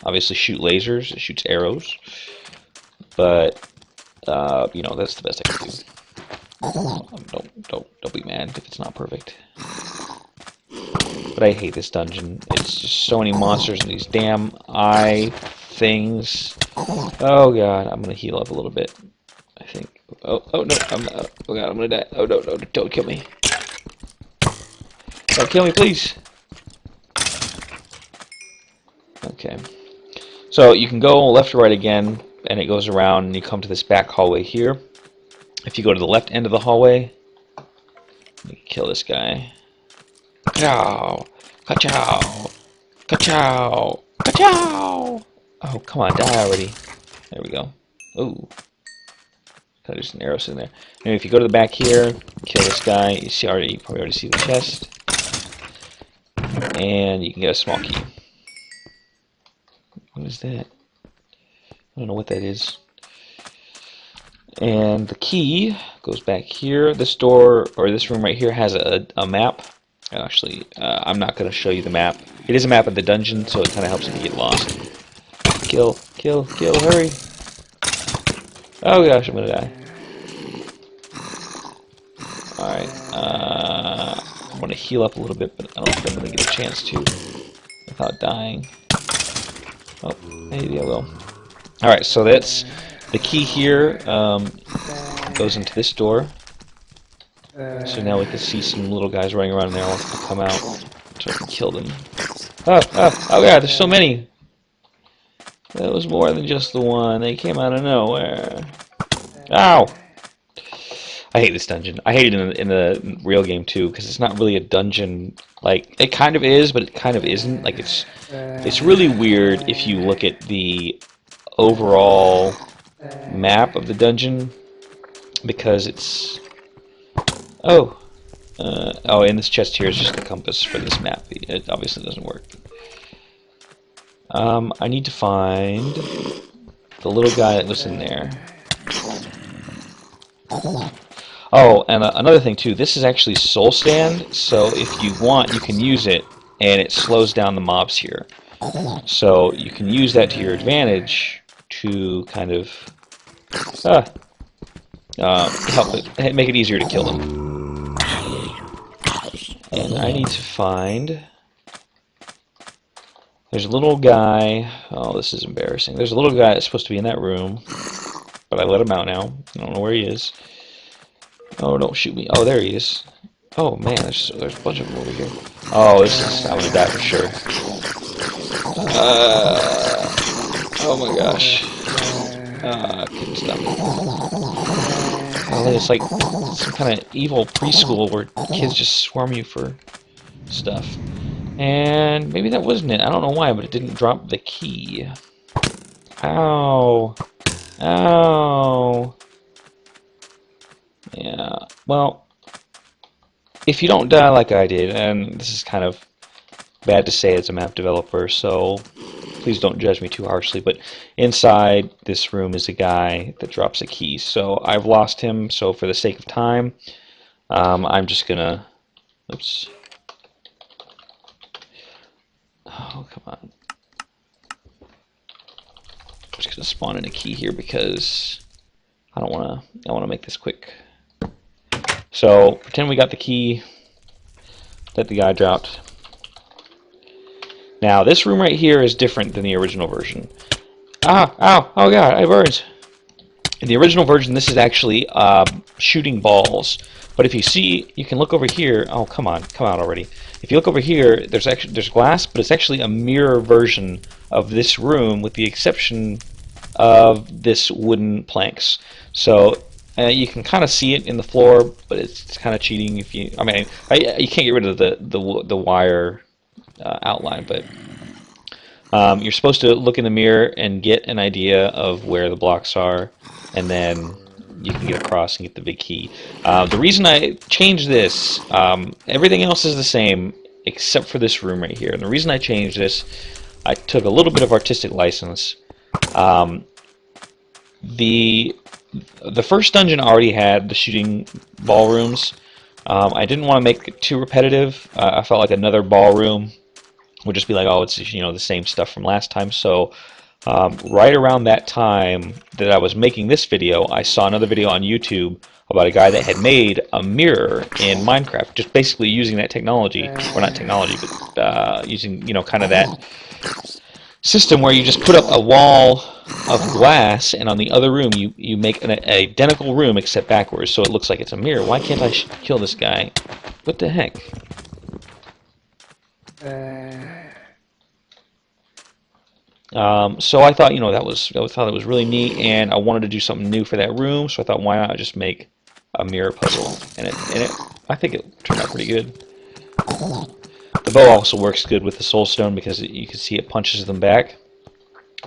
obviously, shoot lasers. It shoots arrows. But, you know, that's the best I can do. Don't be mad if it's not perfect. But I hate this dungeon. It's just so many monsters and these damn eye things. Oh god, I'm gonna heal up a little bit, I think. Oh no, oh god, I'm gonna die. Oh no, don't kill me. Don't kill me, please. Okay. So you can go left or right again, and it goes around, and you come to this back hallway here. If you go to the left end of the hallway, you can kill this guy. Ka-chow! Ka-chow! Ka-chow! Ka-chow! Oh, come on, die already. There we go. Ooh. There's some arrows in there. And if you go to the back here, kill this guy. You probably already see the chest. And you can get a small key. What is that? I don't know what that is. And the key goes back here. This door, or this room right here, has a map. Actually, I'm not going to show you the map. It is a map of the dungeon, so it kind of helps if you get lost. Kill, hurry. Oh gosh, I'm going to die. Alright, I'm going to heal up a little bit, but I don't think I'm going to get a chance to without dying. Oh, maybe I will. Alright, so that's the key here. Goes into this door. So now we can see some little guys running around in there. Once they come out, so I can kill them. Oh god, there's so many! That was more than just the one. They came out of nowhere. Ow! I hate this dungeon. I hate it in the real game too, because it's not really a dungeon. Like, it kind of is, but it kind of isn't. Like, it's really weird if you look at the overall map of the dungeon, because it's... Oh, and this chest here is just a compass for this map. It obviously doesn't work. I need to find the little guy that was in there. Oh, and another thing too, this is actually soul stand, so if you want, you can use it, and it slows down the mobs here. So you can use that to your advantage to kind of help it, make it easier to kill them. And I need to find... There's a little guy... Oh, this is embarrassing. There's a little guy that's supposed to be in that room, but I let him out now. I don't know where he is. Oh, don't shoot me. Oh, there he is. Oh, man, there's a bunch of them over here. Oh, this is... I'm gonna die for sure. Oh my gosh. Couldn't stop me. Oh, it's like some kind of evil preschool where kids just swarm you for stuff. And maybe that wasn't it. I don't know why, but it didn't drop the key. Ow. Ow. Yeah. Well, if you don't die like I did, and this is kind of bad to say as a map developer, so please don't judge me too harshly, but inside this room is a guy that drops a key. So I've lost him, so for the sake of time, I'm just gonna... Oops. Oh, come on. I'm just gonna spawn in a key here because I want to make this quick. So pretend we got the key that the guy dropped. Now this room right here is different than the original version. Ah, ow, oh god, I have birds. In the original version, this is actually shooting balls. But if you see, you can look over here. Oh, come on, come out already. If you look over here, there's glass, but it's actually a mirror version of this room, with the exception of this wooden planks. So you can kind of see it in the floor, but it's kind of cheating. If you, I mean, you can't get rid of the wire outline, but you're supposed to look in the mirror and get an idea of where the blocks are, and then you can get across and get the big key. The reason I changed this, everything else is the same except for this room right here. And the reason I changed this, I took a little bit of artistic license. The first dungeon already had the shooting ballrooms. I didn't want to make it too repetitive. I felt like another ballroom would just be like, oh, it's the same stuff from last time. So right around that time that I was making this video, I saw another video on YouTube about a guy that had made a mirror in Minecraft, just basically using that technology, or not technology, but using kind of that system where you just put up a wall of glass, and on the other room you make an identical room except backwards, so it looks like it's a mirror. Why can't I kill this guy? What the heck? So I thought, I thought it was really neat, and I wanted to do something new for that room. So I thought, why not just make a mirror puzzle? And I think it turned out pretty good. The bow also works good with the soul stone because you can see it punches them back.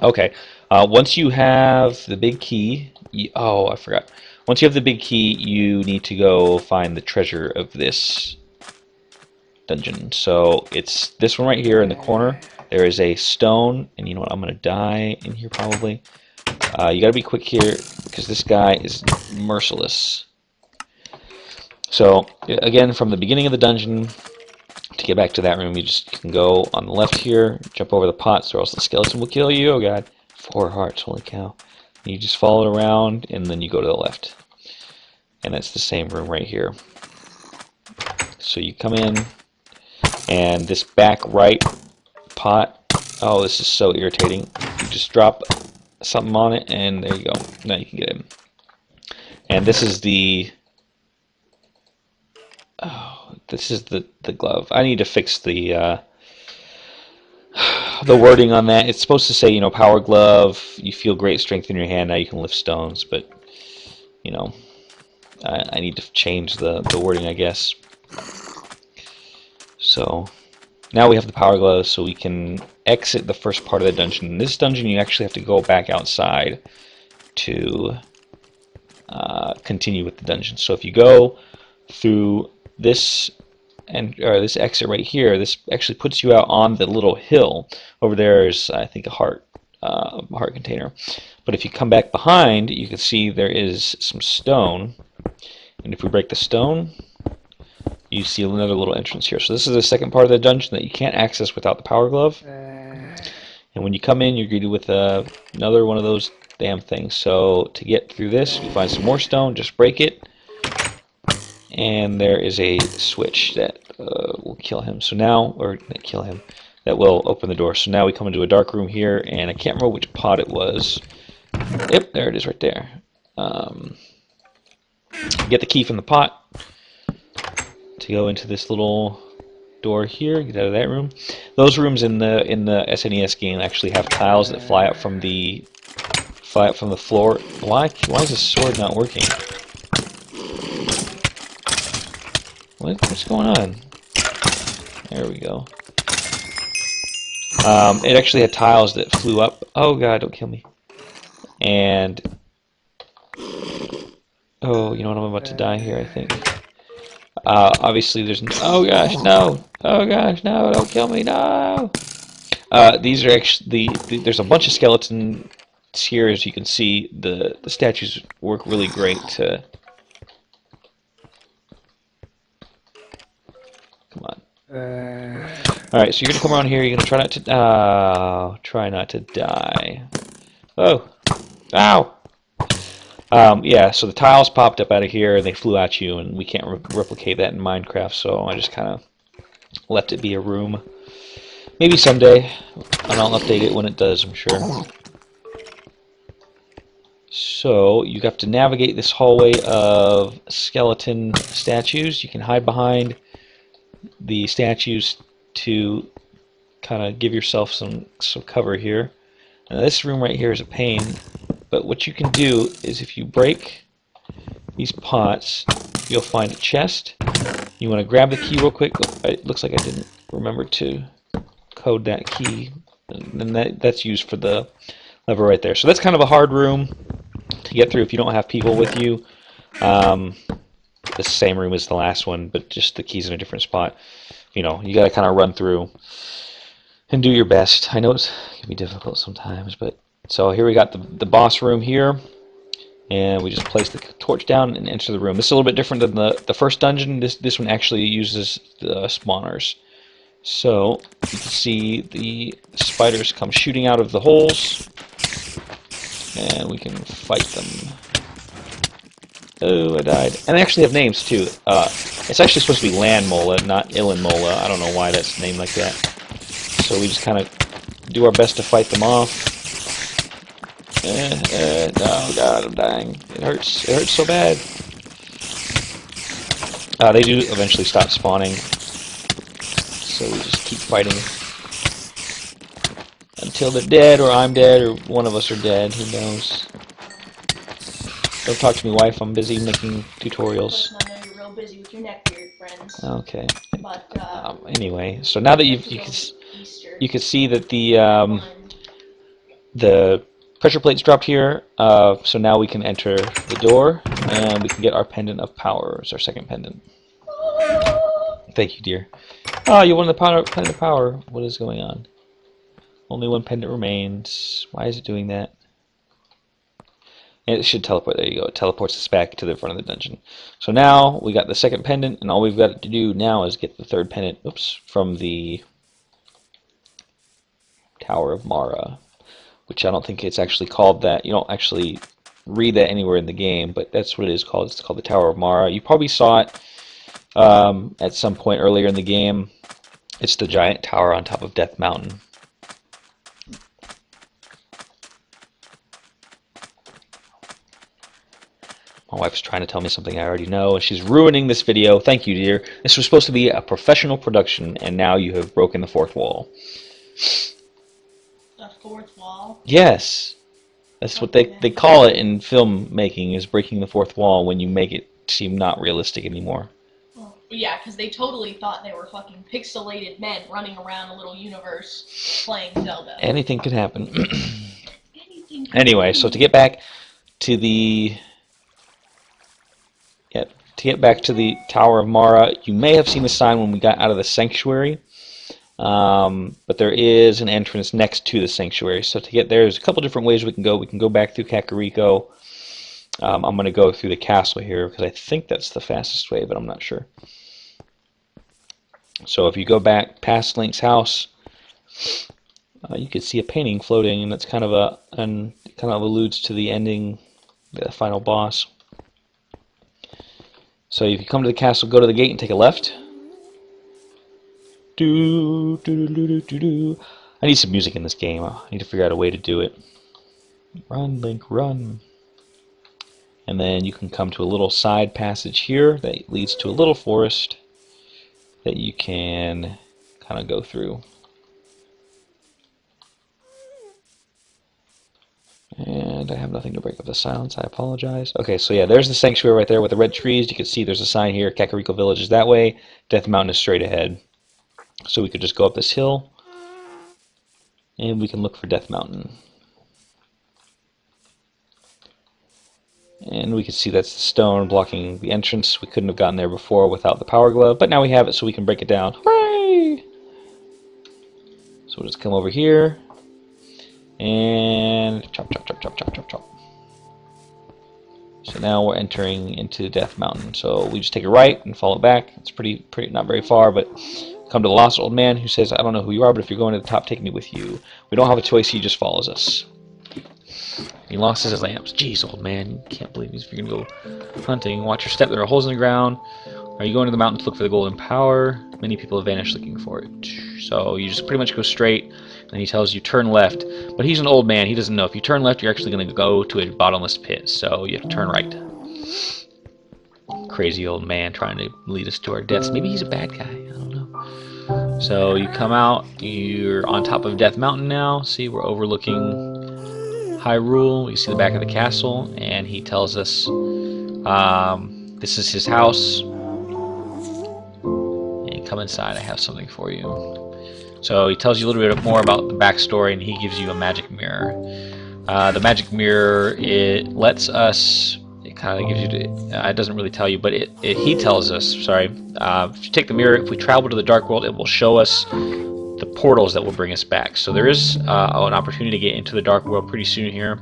Okay, once you have the big key, oh, I forgot. Once you have the big key, you need to go find the treasure of this dungeon. So it's this one right here in the corner. There is a stone, and you know what? I'm going to die in here probably. You got to be quick here because this guy is merciless. So again, from the beginning of the dungeon, to get back to that room, you just can go on the left here, jump over the pots, or else the skeleton will kill you. Oh god, 4 hearts, holy cow. And you just follow it around, and then you go to the left. And that's the same room right here. So you come in, and this back right pot, oh, this is so irritating. You just drop something on it, and there you go. Now you can get in. And this is the... oh, this is the glove. I need to fix the wording on that. It's supposed to say, power glove, you feel great strength in your hand, now you can lift stones, but, I need to change the wording, I guess. So, now we have the power glove, so we can exit the first part of the dungeon. In this dungeon, you actually have to go back outside to continue with the dungeon. So if you go through this this exit right here, this actually puts you out on the little hill. Over there is, I think, a heart container. But if you come back behind, you can see there is some stone. And if we break the stone, you see another little entrance here. So this is the second part of the dungeon that you can't access without the power glove. And when you come in, you're greeted with another one of those damn things. So to get through this, you find some more stone, just break it. And there is a switch that will kill him. So now, or kill him, that will open the door. So now we come into a dark room here, and I can't remember which pot it was. Yep, there it is right there. Get the key from the pot to go into this little door here. Get out of that room. Those rooms in the SNES game actually have tiles that fly up from the floor. Why is this sword not working? What's going on? There we go. It actually had tiles that flew up. Oh god, don't kill me. And oh, you know what? I'm about to die here, I think. Obviously, there's oh gosh, no! Oh gosh, no! Don't kill me, no! These are actually there's a bunch of skeletons here, as you can see. The statues work really great to. Come on. All right, so you're gonna come around here. You're gonna try not to die. Oh, ow! Yeah, so the tiles popped up out of here, and they flew at you, and we can't replicate that in Minecraft, so I just kind of left it be a room. Maybe someday, and I'll update it when it does, I'm sure. So, you have to navigate this hallway of skeleton statues. You can hide behind the statues to kind of give yourself some cover here. Now, this room right here is a pain, but what you can do is if you break these pots, you'll find a chest. You want to grab the key real quick. It looks like I didn't remember to code that key, and that's used for the lever right there. So that's kind of a hard room to get through if you don't have people with you. The same room as the last one, but just the key's in a different spot. You know, you got to kind of run through and do your best. I know it can be difficult sometimes, but so here we got the boss room here. And we just place the torch down and enter the room. This is a little bit different than the first dungeon. This one actually uses the spawners. So you can see the spiders come shooting out of the holes, and we can fight them. Oh, I died. And they actually have names too. It's actually supposed to be Land Mola, not Illan Mola. I don't know why that's named like that. So we just kind of do our best to fight them off. Oh god, I'm dying. It hurts. It hurts so bad. They do eventually stop spawning. So we just keep fighting until they're dead, or I'm dead, or one of us are dead. Who knows? Don't talk to me, wife. I'm busy making tutorials. I know you're real busy with your neckbeard friends. Okay. But anyway, so now that you can see that the pressure plate's dropped here, so now we can enter the door, and we can get our pendant of power. It's our second pendant. Thank you, dear. Oh, you won the pendant of power. What is going on? Only one pendant remains. Why is it doing that? And it should teleport. There you go. It teleports us back to the front of the dungeon. So now we got the second pendant, and all we've got to do now is get the third pendant. Oops, from the Tower of Mara, which I don't think it's actually called that. You don't actually read that anywhere in the game, but that's what it is called. It's called the Tower of Mara. You probably saw it at some point earlier in the game. It's the giant tower on top of Death Mountain. My wife's trying to tell me something I already know, and she's ruining this video. Thank you, dear. This was supposed to be a professional production, and now you have broken the fourth wall. The fourth wall? Yes. That's what they call it in filmmaking, is breaking the fourth wall when you make it seem not realistic anymore. Well, yeah, because they totally thought they were fucking pixelated men running around a little universe playing Zelda. Anything could happen. Anyway, so to get back to the Tower of Mara, you may have seen the sign when we got out of the sanctuary. But there is an entrance next to the sanctuary. So to get there, there's a couple different ways we can go. We can go back through Kakariko. I'm going to go through the castle here because I think that's the fastest way, but I'm not sure. So if you go back past Link's house, you can see a painting floating, and that's kind of alludes to the ending, the final boss. So if you come to the castle, go to the gate and take a left. I need some music in this game. I need to figure out a way to do it. Run, Link, run. And then you can come to a little side passage here that leads to a little forest that you can kind of go through. And I have nothing to break up the silence. I apologize. Okay, so yeah, there's the sanctuary right there with the red trees. You can see there's a sign here. Kakariko Village is that way. Death Mountain is straight ahead. So we could just go up this hill. And we can look for Death Mountain. And we can see that's the stone blocking the entrance. We couldn't have gotten there before without the power glove, but now we have it so we can break it down. Hooray! So we'll just come over here and chop, chop, chop, chop, chop, chop, chop. So now we're entering into Death Mountain. So we just take a right and follow back. It's pretty, not very far, but come to the lost old man who says, I don't know who you are, but if you're going to the top, take me with you. We don't have a choice, he just follows us. He lost his lamps. Jeez, old man, you can't believe he's going to go hunting. Watch your step, there are holes in the ground. Are you going to the mountain to look for the golden power? Many people have vanished looking for it. So you just pretty much go straight, and he tells you turn left. But he's an old man, he doesn't know. If you turn left, you're actually going to go to a bottomless pit, so you have to turn right. Crazy old man trying to lead us to our deaths. Maybe he's a bad guy, I don't know. So you come out, you're on top of Death Mountain now. See, we're overlooking Hyrule. You see the back of the castle, and he tells us this is his house. And come inside, I have something for you. So he tells you a little bit more about the backstory, and he gives you a magic mirror. The magic mirror, it lets us, it kind of gives you, it doesn't really tell you, but he tells us, sorry, if you take the mirror, if we travel to the Dark World, it will show us the portals that will bring us back. So there is an opportunity to get into the Dark World pretty soon here.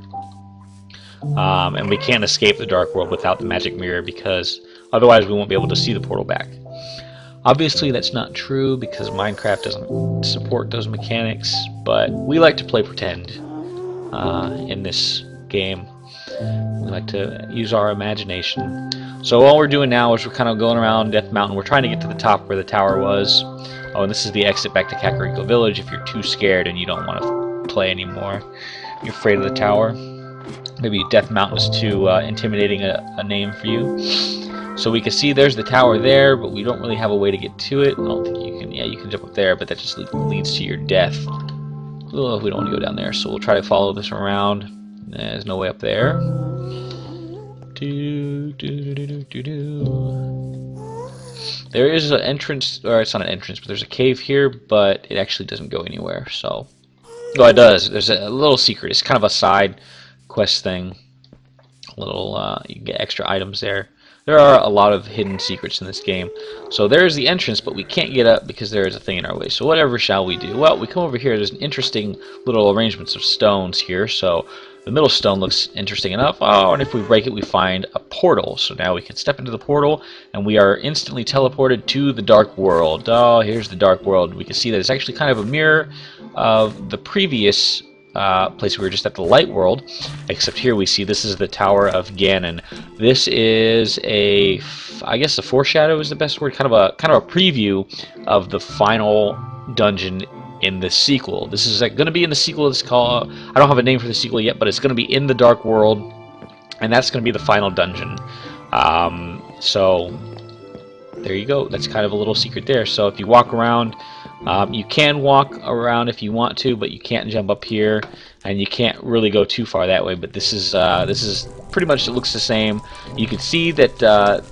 And we can't escape the Dark World without the magic mirror, because otherwise we won't be able to see the portal back. Obviously that's not true because Minecraft doesn't support those mechanics, but we like to play pretend in this game. We like to use our imagination. So all we're doing now is we're kind of going around Death Mountain. We're trying to get to the top where the tower was. Oh, and this is the exit back to Kakariko Village if you're too scared and you don't want to play anymore. You're afraid of the tower. Maybe Death Mountain was too intimidating a name for you. So we can see there's the tower there, but we don't really have a way to get to it. I don't think you can, yeah, you can jump up there, but that just leads to your death. Oh, we don't want to go down there, so we'll try to follow this around. There's no way up there. There is an entrance, or it's not an entrance, but there's a cave here, but it actually doesn't go anywhere, so... Oh, it does. There's a little secret. It's kind of a side quest thing. A little, you can get extra items there. There are a lot of hidden secrets in this game. So there's the entrance, but we can't get up because there is a thing in our way. So whatever shall we do? Well, we come over here. There's an interesting little arrangements of stones here. So the middle stone looks interesting enough. Oh, and if we break it, we find a portal. So now we can step into the portal, and we are instantly teleported to the Dark World. Oh, here's the Dark World. We can see that it's actually kind of a mirror of the previous place we were just at, the Light World, except here we see this is the Tower of Ganon. This is a, I guess a foreshadow is the best word, kind of a preview of the final dungeon in the sequel. This is going to be in the sequel. It's called, I don't have a name for the sequel yet, but it's going to be in the Dark World, and that's going to be the final dungeon. So there you go. That's kind of a little secret there. So if you walk around, you can walk around if you want to, but you can't jump up here, and you can't really go too far that way. But this is pretty much, it looks the same. You can see that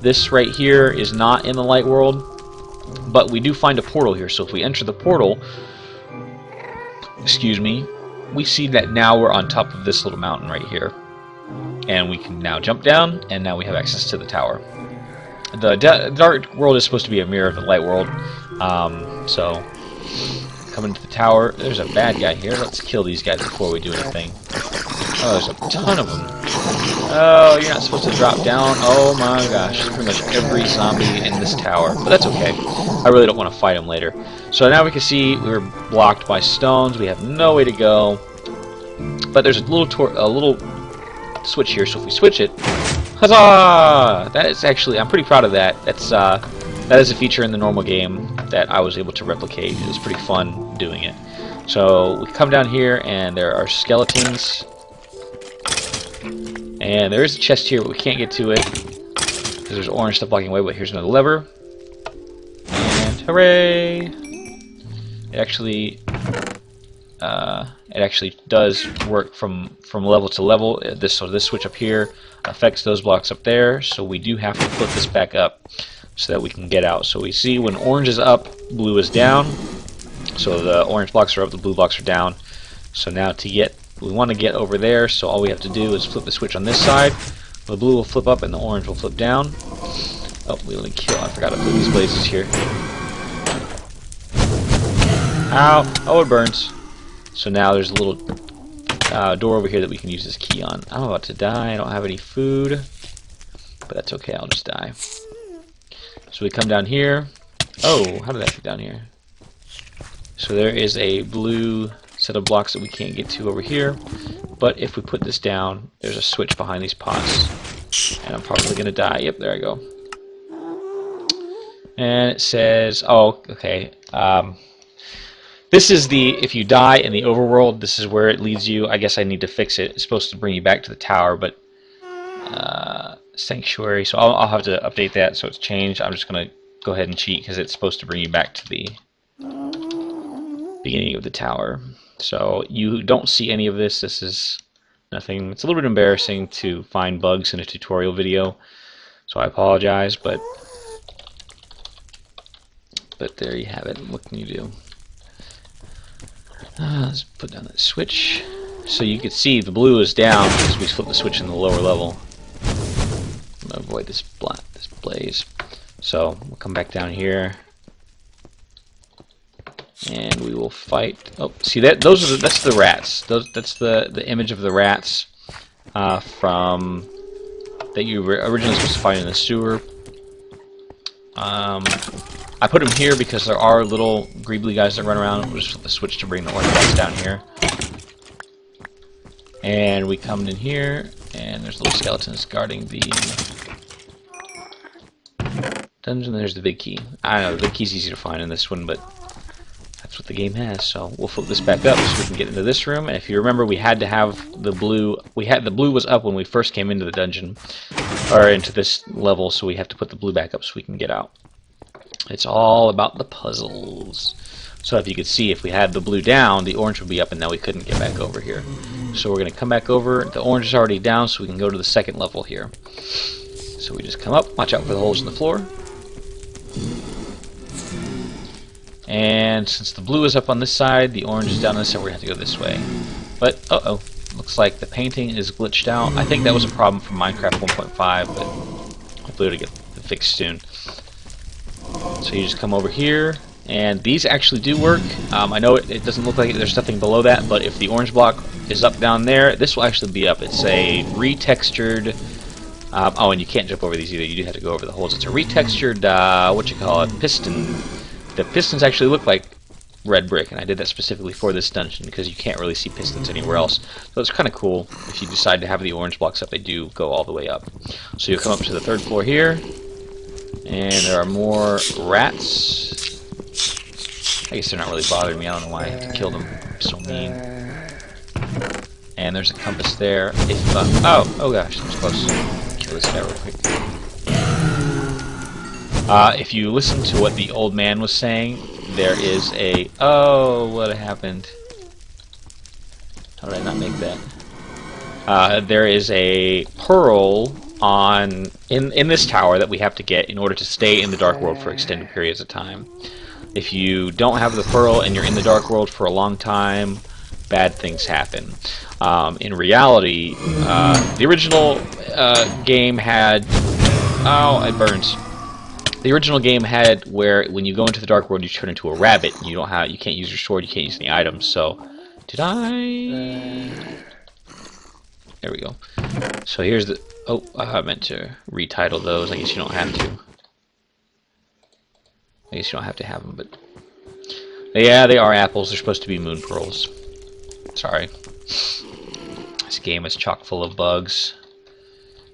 this right here is not in the Light World, but we do find a portal here. So if we enter the portal, excuse me, we see that now we're on top of this little mountain right here, and we can now jump down, and now we have access to the tower. The Dark World is supposed to be a mirror of the Light World, so coming to the tower. There's a bad guy here. Let's kill these guys before we do anything. Oh, there's a ton of them. Oh, you're not supposed to drop down. Oh my gosh, there's pretty much every zombie in this tower, but that's okay. I really don't want to fight them later. So now we can see we were blocked by stones. We have no way to go, but there's a little switch here. So if we switch it, huzzah! That is actually, I'm pretty proud of that. That is a feature in the normal game that I was able to replicate. It was pretty fun doing it. So we come down here, and there are skeletons. And there is a chest here, but we can't get to it because there's orange stuff blocking the way. But here's another lever. And hooray! It actually does work from level to level. So this switch up here affects those blocks up there. So we do have to flip this back up so that we can get out. So we see when orange is up, blue is down. So the orange blocks are up, the blue blocks are down. So now we want to get over there, so all we have to do is flip the switch on this side. The blue will flip up and the orange will flip down. Oh, we only kill. I forgot to put these blazes here. Ow! Oh, it burns. So now there's a little door over here that we can use this key on. I'm about to die. I don't have any food, but that's okay. I'll just die. So we come down here. Oh, how did I get down here? So there is a blue set of blocks that we can't get to over here. But if we put this down, there's a switch behind these pots. And I'm probably going to die. Yep, there I go. And it says, oh, okay. This is if you die in the overworld, this is where it leads you. I guess I need to fix it. It's supposed to bring you back to the tower, but Sanctuary. So I'll have to update that so it's changed. I'm just going to go ahead and cheat because it's supposed to bring you back to the beginning of the tower. So you don't see any of this. This is nothing. It's a little bit embarrassing to find bugs in a tutorial video, so I apologize, but there you have it. What can you do? Let's put down that switch. So you can see the blue is down because we flipped the switch in the lower level. I'm gonna avoid this blaze. So we'll come back down here, and we will fight. Oh, see that? That's the rats. That's the image of the rats from that you were originally supposed to find in the sewer. I put them here because there are little greebly guys that run around. We'll just flip the switch to bring the orange guys down here. And we come in here, and there's little skeletons guarding the dungeon. There's the big key. I know the big key's easy to find in this one, but that's what the game has. So we'll flip this back up so we can get into this room. And if you remember, we had to have the blue. The blue was up when we first came into the dungeon, or into this level. So we have to put the blue back up so we can get out. It's all about the puzzles. So if you could see, if we had the blue down, the orange would be up, and now we couldn't get back over here. So we're going to come back over. The orange is already down, so we can go to the second level here. So we just come up. Watch out for the holes in the floor. And since the blue is up on this side, the orange is down on this side, we're going to have to go this way. But, uh-oh. Looks like the painting is glitched out. I think that was a problem from Minecraft 1.5, but hopefully it'll get fixed soon. So you just come over here, and these actually do work. I know it doesn't look like there's nothing below that, but if the orange block is up down there, this will actually be up. It's a retextured. Oh, and you can't jump over these either. You do have to go over the holes. It's a retextured, piston. The pistons actually look like red brick, and I did that specifically for this dungeon because you can't really see pistons anywhere else. So it's kind of cool. If you decide to have the orange blocks up, they do go all the way up. So you'll come up to the third floor here. And there are more rats. I guess they're not really bothering me. I don't know why I have to kill them. I'm so mean. And there's a compass there. If oh gosh, that was close. Kill this guy real quick. If you listen to what the old man was saying, there is a what happened? How did I not make that? There is a pearl in this tower that we have to get in order to stay in the Dark World for extended periods of time. If you don't have the pearl and you're in the Dark World for a long time, bad things happen. In reality, the original game had it burns. The original game had where when you go into the Dark World, you turn into a rabbit. And you can't use your sword, you can't use any items. So, did I? There we go. So here's the. Oh, I meant to retitle those. I guess you don't have to. I guess you don't have to have them, but yeah, they are apples. They're supposed to be moon pearls. Sorry. This game is chock full of bugs,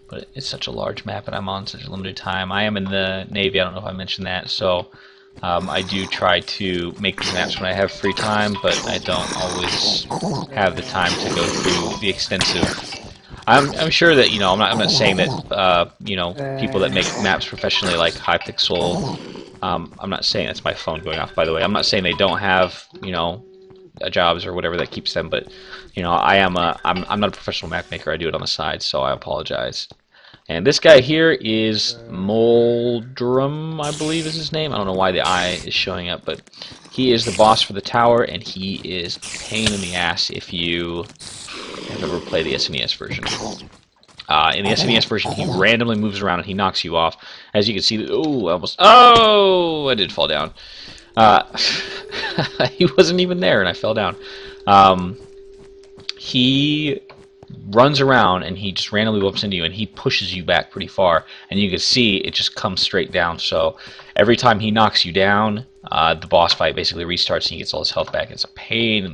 but it's such a large map, and I'm on such a limited time. I am in the Navy. I don't know if I mentioned that, so I do try to make these maps when I have free time, but I don't always have the time to go through the extensive. I'm sure that I'm not saying that people that make maps professionally like Hypixel. I'm not saying that's my phone going off, by the way. I'm not saying they don't have jobs or whatever that keeps them, but I'm not a professional map maker. I do it on the side, so I apologize. And this guy here is Moldrum, I believe is his name. I don't know why the I is showing up, but he is the boss for the tower, and he is a pain in the ass if you have ever played the SNES version. In the SNES version, he randomly moves around and he knocks you off. As you can see, oh, I did fall down. He wasn't even there, and I fell down. He runs around and he just randomly bumps into you and he pushes you back pretty far, and you can see it just comes straight down. So every time he knocks you down, the boss fight basically restarts and he gets all his health back. It's a pain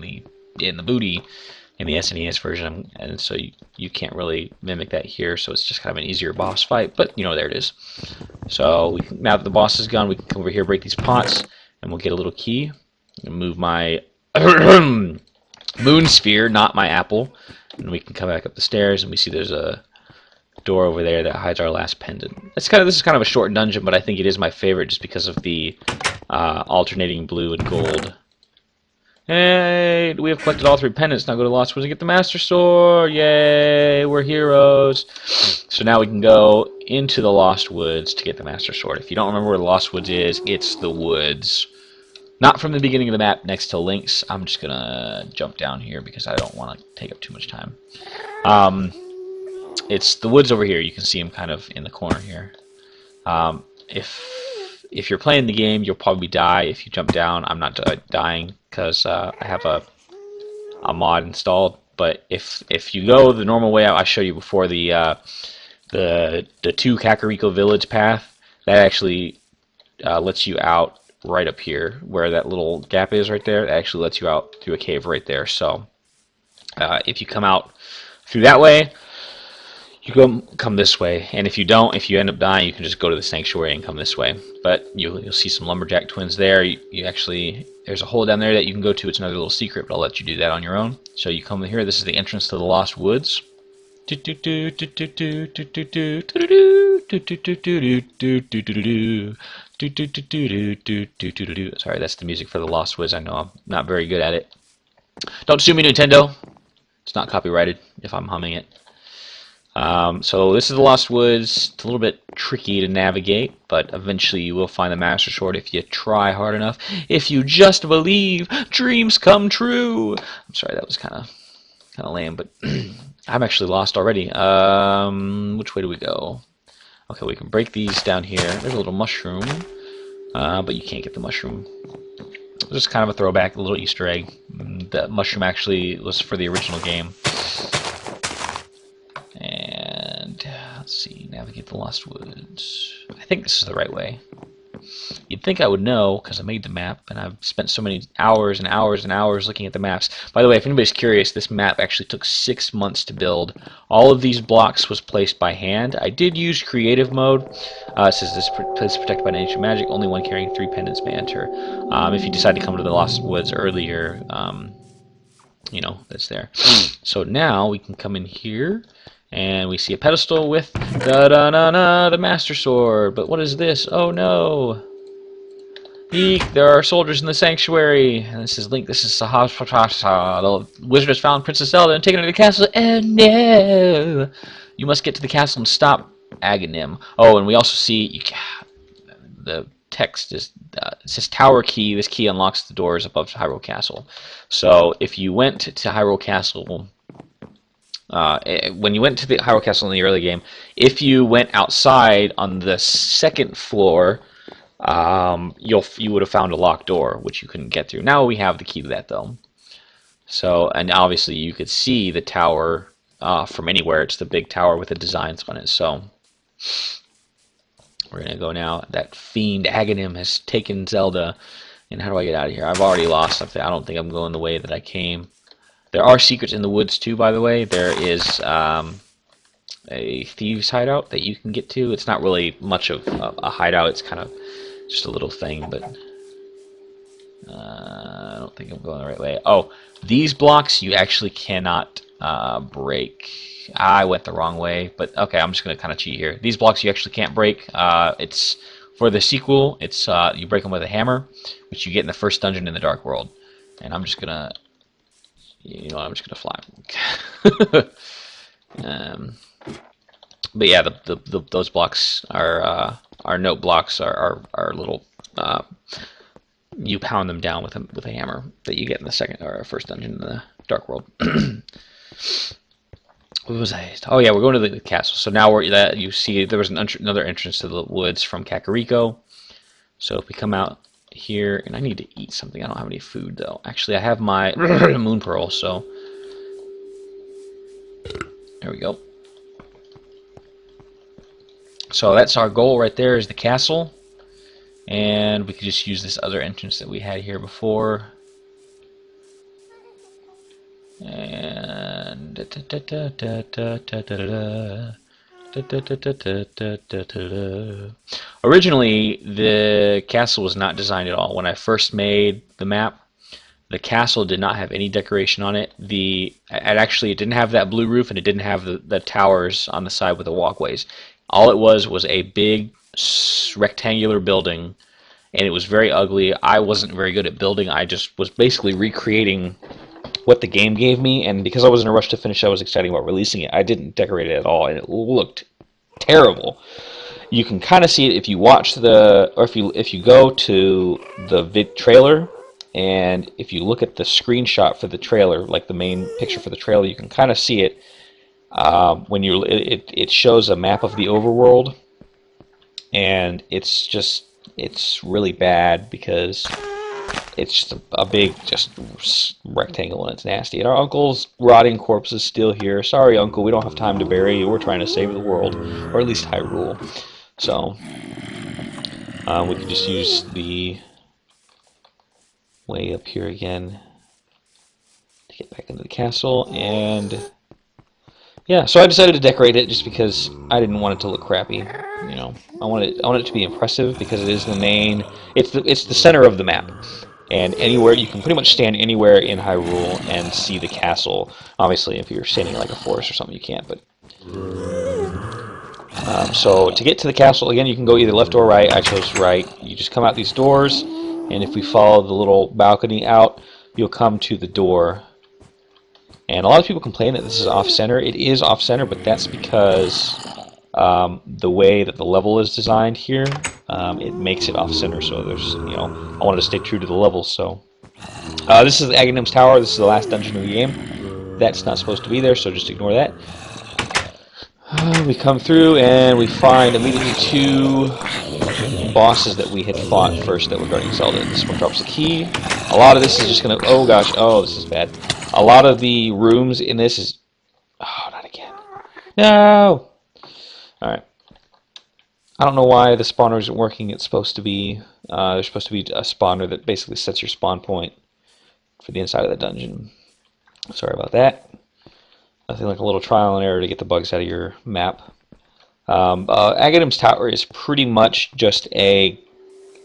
in the booty in the SNES version, and so you can't really mimic that here, so it's just kind of an easier boss fight, but you know, there it is. So now that the boss is gone, we can come over here, break these pots, and we'll get a little key and move my moon sphere, not my apple, and we can come back up the stairs, and we see there's a door over there that hides our last pendant. This is kind of a short dungeon, but I think it is my favorite just because of the alternating blue and gold. Hey, we have collected all 3 pendants. Now go to the Lost Woods and get the Master Sword. Yay, we're heroes. So now we can go into the Lost Woods to get the Master Sword. If you don't remember where the Lost Woods is, it's the woods. Not from the beginning of the map next to Link's. I'm just going to jump down here because I don't want to take up too much time. It's the woods over here. You can see them kind of in the corner here. If you're playing the game, you'll probably die if you jump down. I'm not dying because I have a mod installed. But if you go the normal way I showed you before, the 2 Kakariko Village path, that actually lets you out right up here where that little gap is right there. It actually lets you out through a cave right there. So if you come out through that way, you come this way, and if you don't, if you end up dying, you can just go to the sanctuary and come this way. But you'll see some lumberjack twins there. You actually, there's a hole down there that you can go to. It's another little secret, but I'll let you do that on your own. So you come here. This is the entrance to the Lost Woods. Sorry, that's the music for the Lost Woods. I know I'm not very good at it. Don't sue me, Nintendo. It's not copyrighted if I'm humming it. So this is the Lost Woods. It's a little bit tricky to navigate, but eventually you will find the Master Sword if you try hard enough. If you just believe, dreams come true. I'm sorry, that was kind of lame, but I'm actually lost already. Which way do we go? Okay, we can break these down here. There's a little mushroom, but you can't get the mushroom. Just kind of a throwback, a little Easter egg. That mushroom actually was for the original game. Let's see, navigate the Lost Woods. I think this is the right way. You'd think I would know because I made the map and I've spent so many hours and hours and hours looking at the maps. By the way, if anybody's curious, this map actually took 6 months to build. All of these blocks was placed by hand. I did use creative mode. It says this place is protected by ancient magic. Only one carrying 3 pendants may enter. If you decide to come to the Lost Woods earlier, you know, that's there. So now we can come in here. And we see a pedestal with the Master Sword. But what is this? Oh no! Eek! There are soldiers in the sanctuary. And this is Link. This is Sahasrara. The wizard has found Princess Zelda and taken her to the castle. And no! You must get to the castle and stop Aghanim. Oh, and we also see the text is it says Tower Key. This key unlocks the doors above Hyrule Castle. So if you went to Hyrule Castle. When you went to the Hyrule Castle in the early game, if you went outside on the 2nd floor, you would have found a locked door, which you couldn't get through. Now we have the key to that, though. So, and obviously you could see the tower from anywhere. It's the big tower with the designs on it. So we're gonna go now. That fiend Aghanim has taken Zelda, and how do I get out of here? I've already lost something. I don't think I'm going the way that I came. There are secrets in the woods too, by the way. There is a thieves' hideout that you can get to. It's not really much of a hideout. It's kind of just a little thing, but I don't think I'm going the right way. Oh, these blocks you actually cannot break. I went the wrong way, but okay, I'm just going to kind of cheat here. These blocks you actually can't break. It's for the sequel. It's you break them with a hammer, which you get in the first dungeon in the Dark World. And I'm just going to... You know, I'm just gonna fly. But yeah, those blocks are note blocks are little. You pound them down with a hammer that you get in the second or first dungeon in the Dark World. What was I? Oh yeah, we're going to the castle. So now we're that you see there was another entrance to the woods from Kakariko. So if we come out here, and I need to eat something. I don't have any food though. Actually, I have my moon pearl. So there we go. So that's our goal right there is the castle. And we could just use this other entrance that we had here before. And originally the castle was not designed at all. When I first made the map, the castle did not have any decoration on it. It didn't have that blue roof, and it didn't have the towers on the side with the walkways. All it was a big rectangular building, and it was very ugly. I wasn't very good at building. I just was basically recreating what the game gave me, and because I was in a rush to finish, I was excited about releasing it. I didn't decorate it at all, and it looked terrible. You can kind of see it if you watch if you go to the trailer, and if you look at the screenshot for the trailer, like the main picture for the trailer, you can kind of see it. It shows a map of the overworld, and it's really bad because it's just a big rectangle, and it's nasty. And our uncle's rotting corpse is still here. Sorry, Uncle, we don't have time to bury you. We're trying to save the world, or at least Hyrule. So we could just use the way up here again to get back into the castle. And yeah, so I decided to decorate it just because I didn't want it to look crappy. You know, I want it to be impressive because it is the main. It's the center of the map. And anywhere, you can pretty much stand anywhere in Hyrule and see the castle. Obviously, if you're standing in like a forest or something, you can't. But so to get to the castle, again, you can go either left or right. I chose right. You just come out these doors, and if we follow the little balcony out, you'll come to the door. And a lot of people complain that this is off-center. It is off-center, but that's because the way that the level is designed here, it makes it off-center. So there's, I wanted to stay true to the level. So this is the Aghanim's Tower. This is the last dungeon of the game. That's not supposed to be there, so just ignore that. We come through and we find immediately two bosses that we had fought first that were guarding Zelda. This one drops a key. A lot of this is just gonna. Oh gosh. Oh, this is bad. A lot of the rooms in this is. Oh, not again. No. All right. I don't know why the spawner isn't working. It's supposed to be. There's supposed to be a spawner that basically sets your spawn point for the inside of the dungeon. Sorry about that. Nothing like a little trial and error to get the bugs out of your map. Aghanim's Tower is pretty much just a,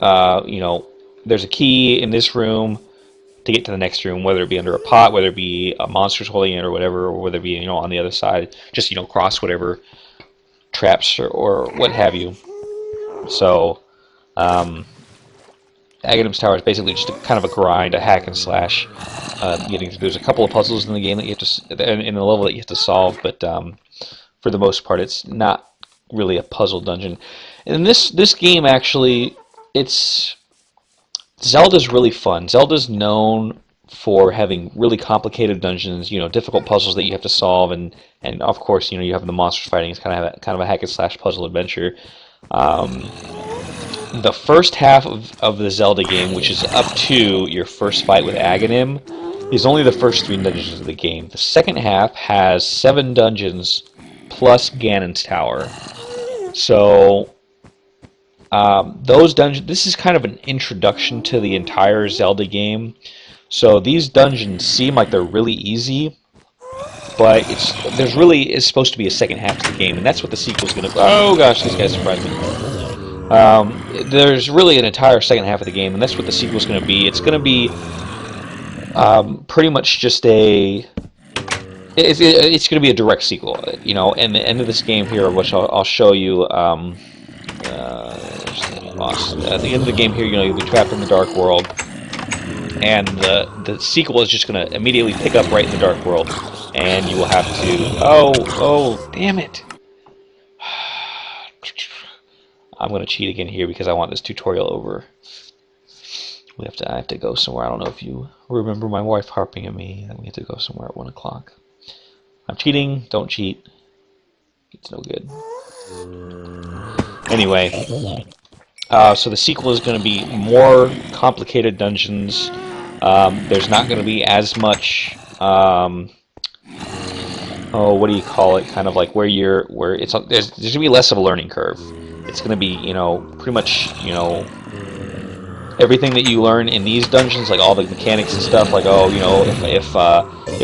there's a key in this room to get to the next room, whether it be under a pot, whether it be a monster's holding it or whatever, or whether it be, on the other side, just, cross whatever traps or what have you. So, Aghanim's Tower is basically just kind of a grind, a hack and slash. There's a couple of puzzles in the game that you have to, in the level that you have to solve, but for the most part, it's not really a puzzle dungeon. And this game actually, Zelda's really fun. Zelda's known for having really complicated dungeons, difficult puzzles that you have to solve, and of course, you have the monsters fighting. It's kind of a hack and slash puzzle adventure. The first half of the Zelda game, which is up to your first fight with Aghanim, is only the first 3 dungeons of the game. The second half has 7 dungeons plus Ganon's Tower. So those dungeons, this is kind of an introduction to the entire Zelda game. So these dungeons seem like they're really easy, but is supposed to be a second half to the game, and that's what the sequel's going to. Oh gosh, these guys surprised me. There's really an entire second half of the game, and that's what the sequel's going to be. It's going to be pretty much just it's going to be a direct sequel, and the end of this game here, which I'll show you. At the end of the game here, you'll be trapped in the Dark World, and the sequel is just going to immediately pick up right in the Dark World, and you will have to. Oh, damn it! I'm going to cheat again here because I want this tutorial over. I have to go somewhere. I don't know if you remember my wife harping at me that we have to go somewhere at 1 o'clock. I'm cheating. Don't cheat. It's no good. Anyway, so the sequel is going to be more complicated dungeons. There's not going to be as much. What do you call it? Kind of like where it's there's going to be less of a learning curve. It's going to be pretty much everything that you learn in these dungeons, like all the mechanics and stuff. Like if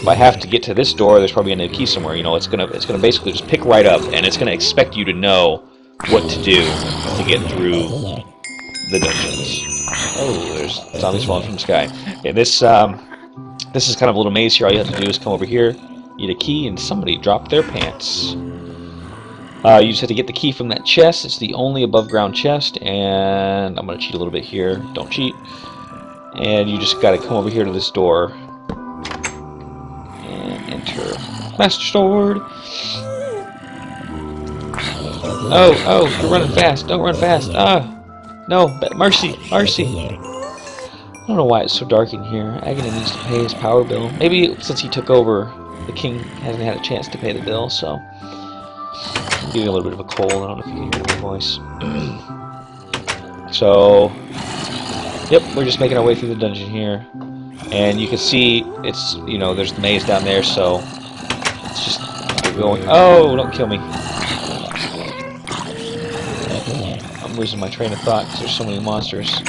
I have to get to this door, there's probably a key somewhere. It's gonna basically just pick right up, and it's gonna expect you to know what to do to get through the dungeons. Oh, there's zombies falling from the sky. Okay, this is kind of a little maze here. All you have to do is come over here, eat a key, and somebody dropped their pants. You just have to get the key from that chest. It's the only above ground chest, and I'm going to cheat a little bit here. Don't cheat. And you just got to come over here to this door and enter. Master Sword! Oh, you're running fast. Don't run fast. No, mercy, mercy. I don't know why it's so dark in here. Agony needs to pay his power bill. Maybe since he took over, the king hasn't had a chance to pay the bill, so... I'm getting a little bit of a cold. I don't know if you can hear my voice. So, yep, we're just making our way through the dungeon here, and you can see it's there's the maze down there. So it's just we're going. Oh, don't kill me! I'm losing my train of thought because there's so many monsters.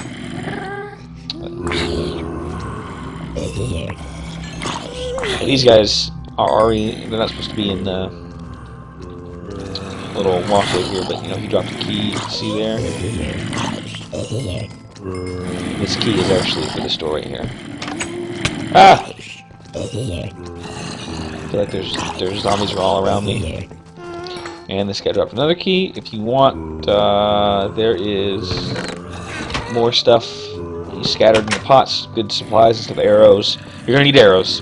These guys are already. They're not supposed to be in the little walkway here, but he dropped a key. You can see there. This key is actually for this door right here. Ah! I feel like there's zombies all around me. And this guy dropped another key. If you want, there is more stuff. He's scattered in the pots, good supplies and stuff, arrows. You're gonna need arrows,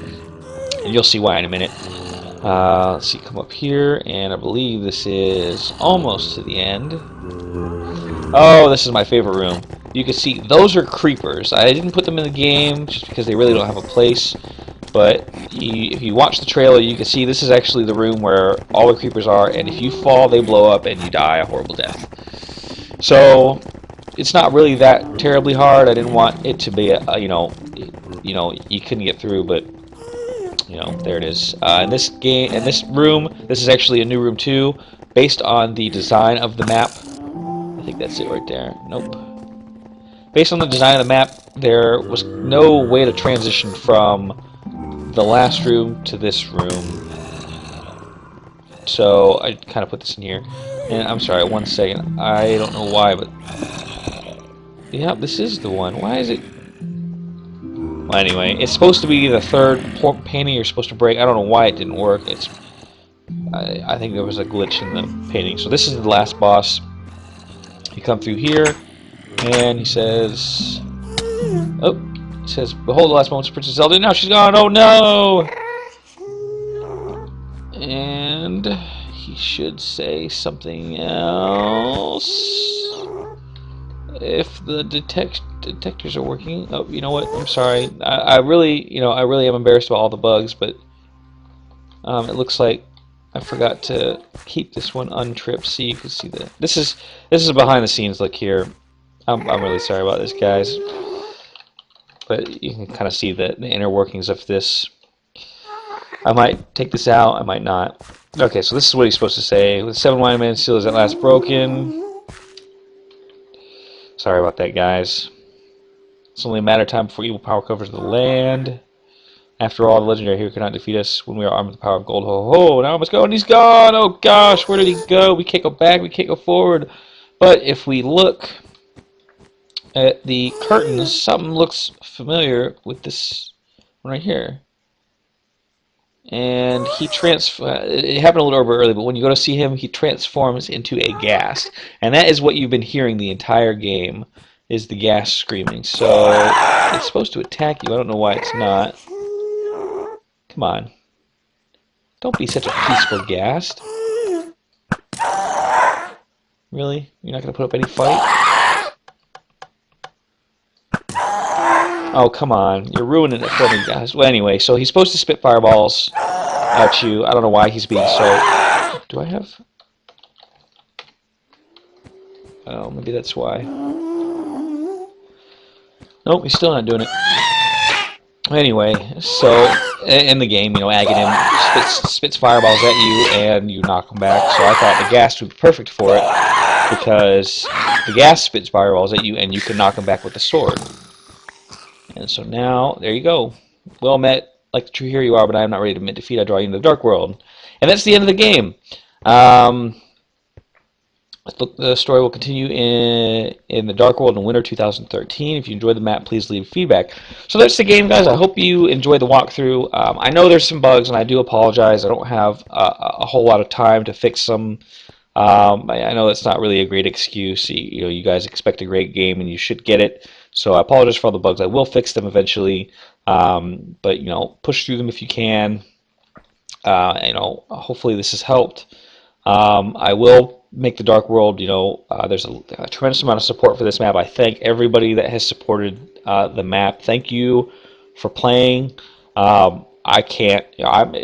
and you'll see why in a minute. Let's see, come up here, and I believe this is almost to the end. Oh, this is my favorite room. You can see those are creepers. I didn't put them in the game just because they really don't have a place. But if you watch the trailer, you can see this is actually the room where all the creepers are, and if you fall, they blow up and you die a horrible death. So it's not really that terribly hard. I didn't want it to be you couldn't get through, but there it is. In this room, this is actually a new room too, based on the design of the map. I think that's it right there. Nope. Based on the design of the map, there was no way to transition from the last room to this room. So I kind of put this in here. And I'm sorry, 1 second. I don't know why, but yeah, this is the one. Why is it? Well, anyway, it's supposed to be the third painting you're supposed to break. I don't know why it didn't work. I think there was a glitch in the painting. So this is the last boss. You come through here, and he says, "Oh, he says, behold the last moments of Princess Zelda. Now she's gone. Oh no!" And he should say something else. If the detectors are working. Oh, you know what? I'm sorry. I really am embarrassed about all the bugs, but it looks like I forgot to keep this one untripped, so you can see that. This is a behind the scenes look here. I'm really sorry about this, guys, but you can kind of see the inner workings of this. I might take this out. I might not. Okay, so this is what he's supposed to say. With 7 wine man seal is at last broken. Sorry about that, guys. It's only a matter of time before evil power covers the land. After all, the legendary hero cannot defeat us when we are armed with the power of gold. Ho ho! Now I must go, and he's gone! Oh gosh, where did he go? We can't go back, we can't go forward. But if we look at the curtains, something looks familiar with this one right here. And he it happened a little bit early, but when you go to see him, he transforms into a ghast. And that is what you've been hearing the entire game, is the ghast screaming. So it's supposed to attack you. I don't know why it's not. Come on. Don't be such a peaceful ghast. Really? You're not going to put up any fight? Oh, come on. You're ruining it for me, guys. Well, anyway, so he's supposed to spit fireballs at you. I don't know why he's being so... Do I have... Oh, maybe that's why. Nope, he's still not doing it. Anyway, so in the game, Aghanim spits fireballs at you and you knock them back. So I thought the gas would be perfect for it because the gas spits fireballs at you and you can knock them back with the sword. And so now, there you go. Well met, like the true hero you are, but I am not ready to admit defeat. I draw you into the dark world. And that's the end of the game. The story will continue in the Dark World in winter 2013. If you enjoyed the map, please leave feedback. So that's the game, guys. I hope you enjoyed the walkthrough. I know there's some bugs, and I do apologize. I don't have a whole lot of time to fix them. I know it's not really a great excuse. You guys expect a great game, and you should get it. So I apologize for all the bugs. I will fix them eventually. But push through them if you can. Hopefully this has helped. I will make the Dark World, there's a tremendous amount of support for this map. I thank everybody that has supported the map. Thank you for playing. I can't,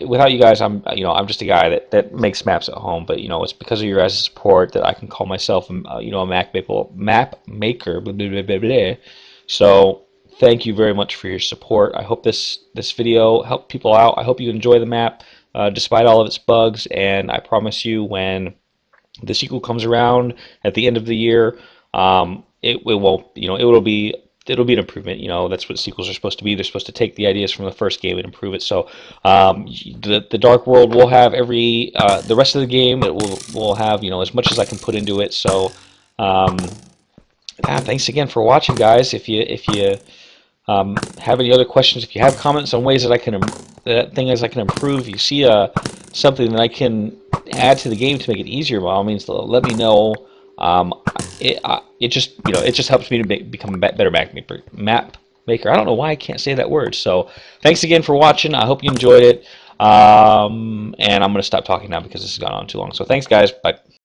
without you guys, I'm just a guy that makes maps at home. But it's because of your guys' support that I can call myself, a map maker. Blah, blah, blah, blah, blah. So thank you very much for your support. I hope this video helped people out. I hope you enjoy the map, despite all of its bugs. And I promise you, when the sequel comes around at the end of the year, it'll be an improvement. That's what sequels are supposed to be. They're supposed to take the ideas from the first game and improve it. So the Dark World will have the rest of the game. It will have as much as I can put into it. So thanks again for watching, guys. If you have any other questions, if you have comments on ways that I can improve, if you see something that I can add to the game to make it easier, by all means, let me know. It just helps me to become a better map maker. I don't know why I can't say that word. So thanks again for watching. I hope you enjoyed it. And I'm going to stop talking now because this has gone on too long. So thanks, guys. Bye.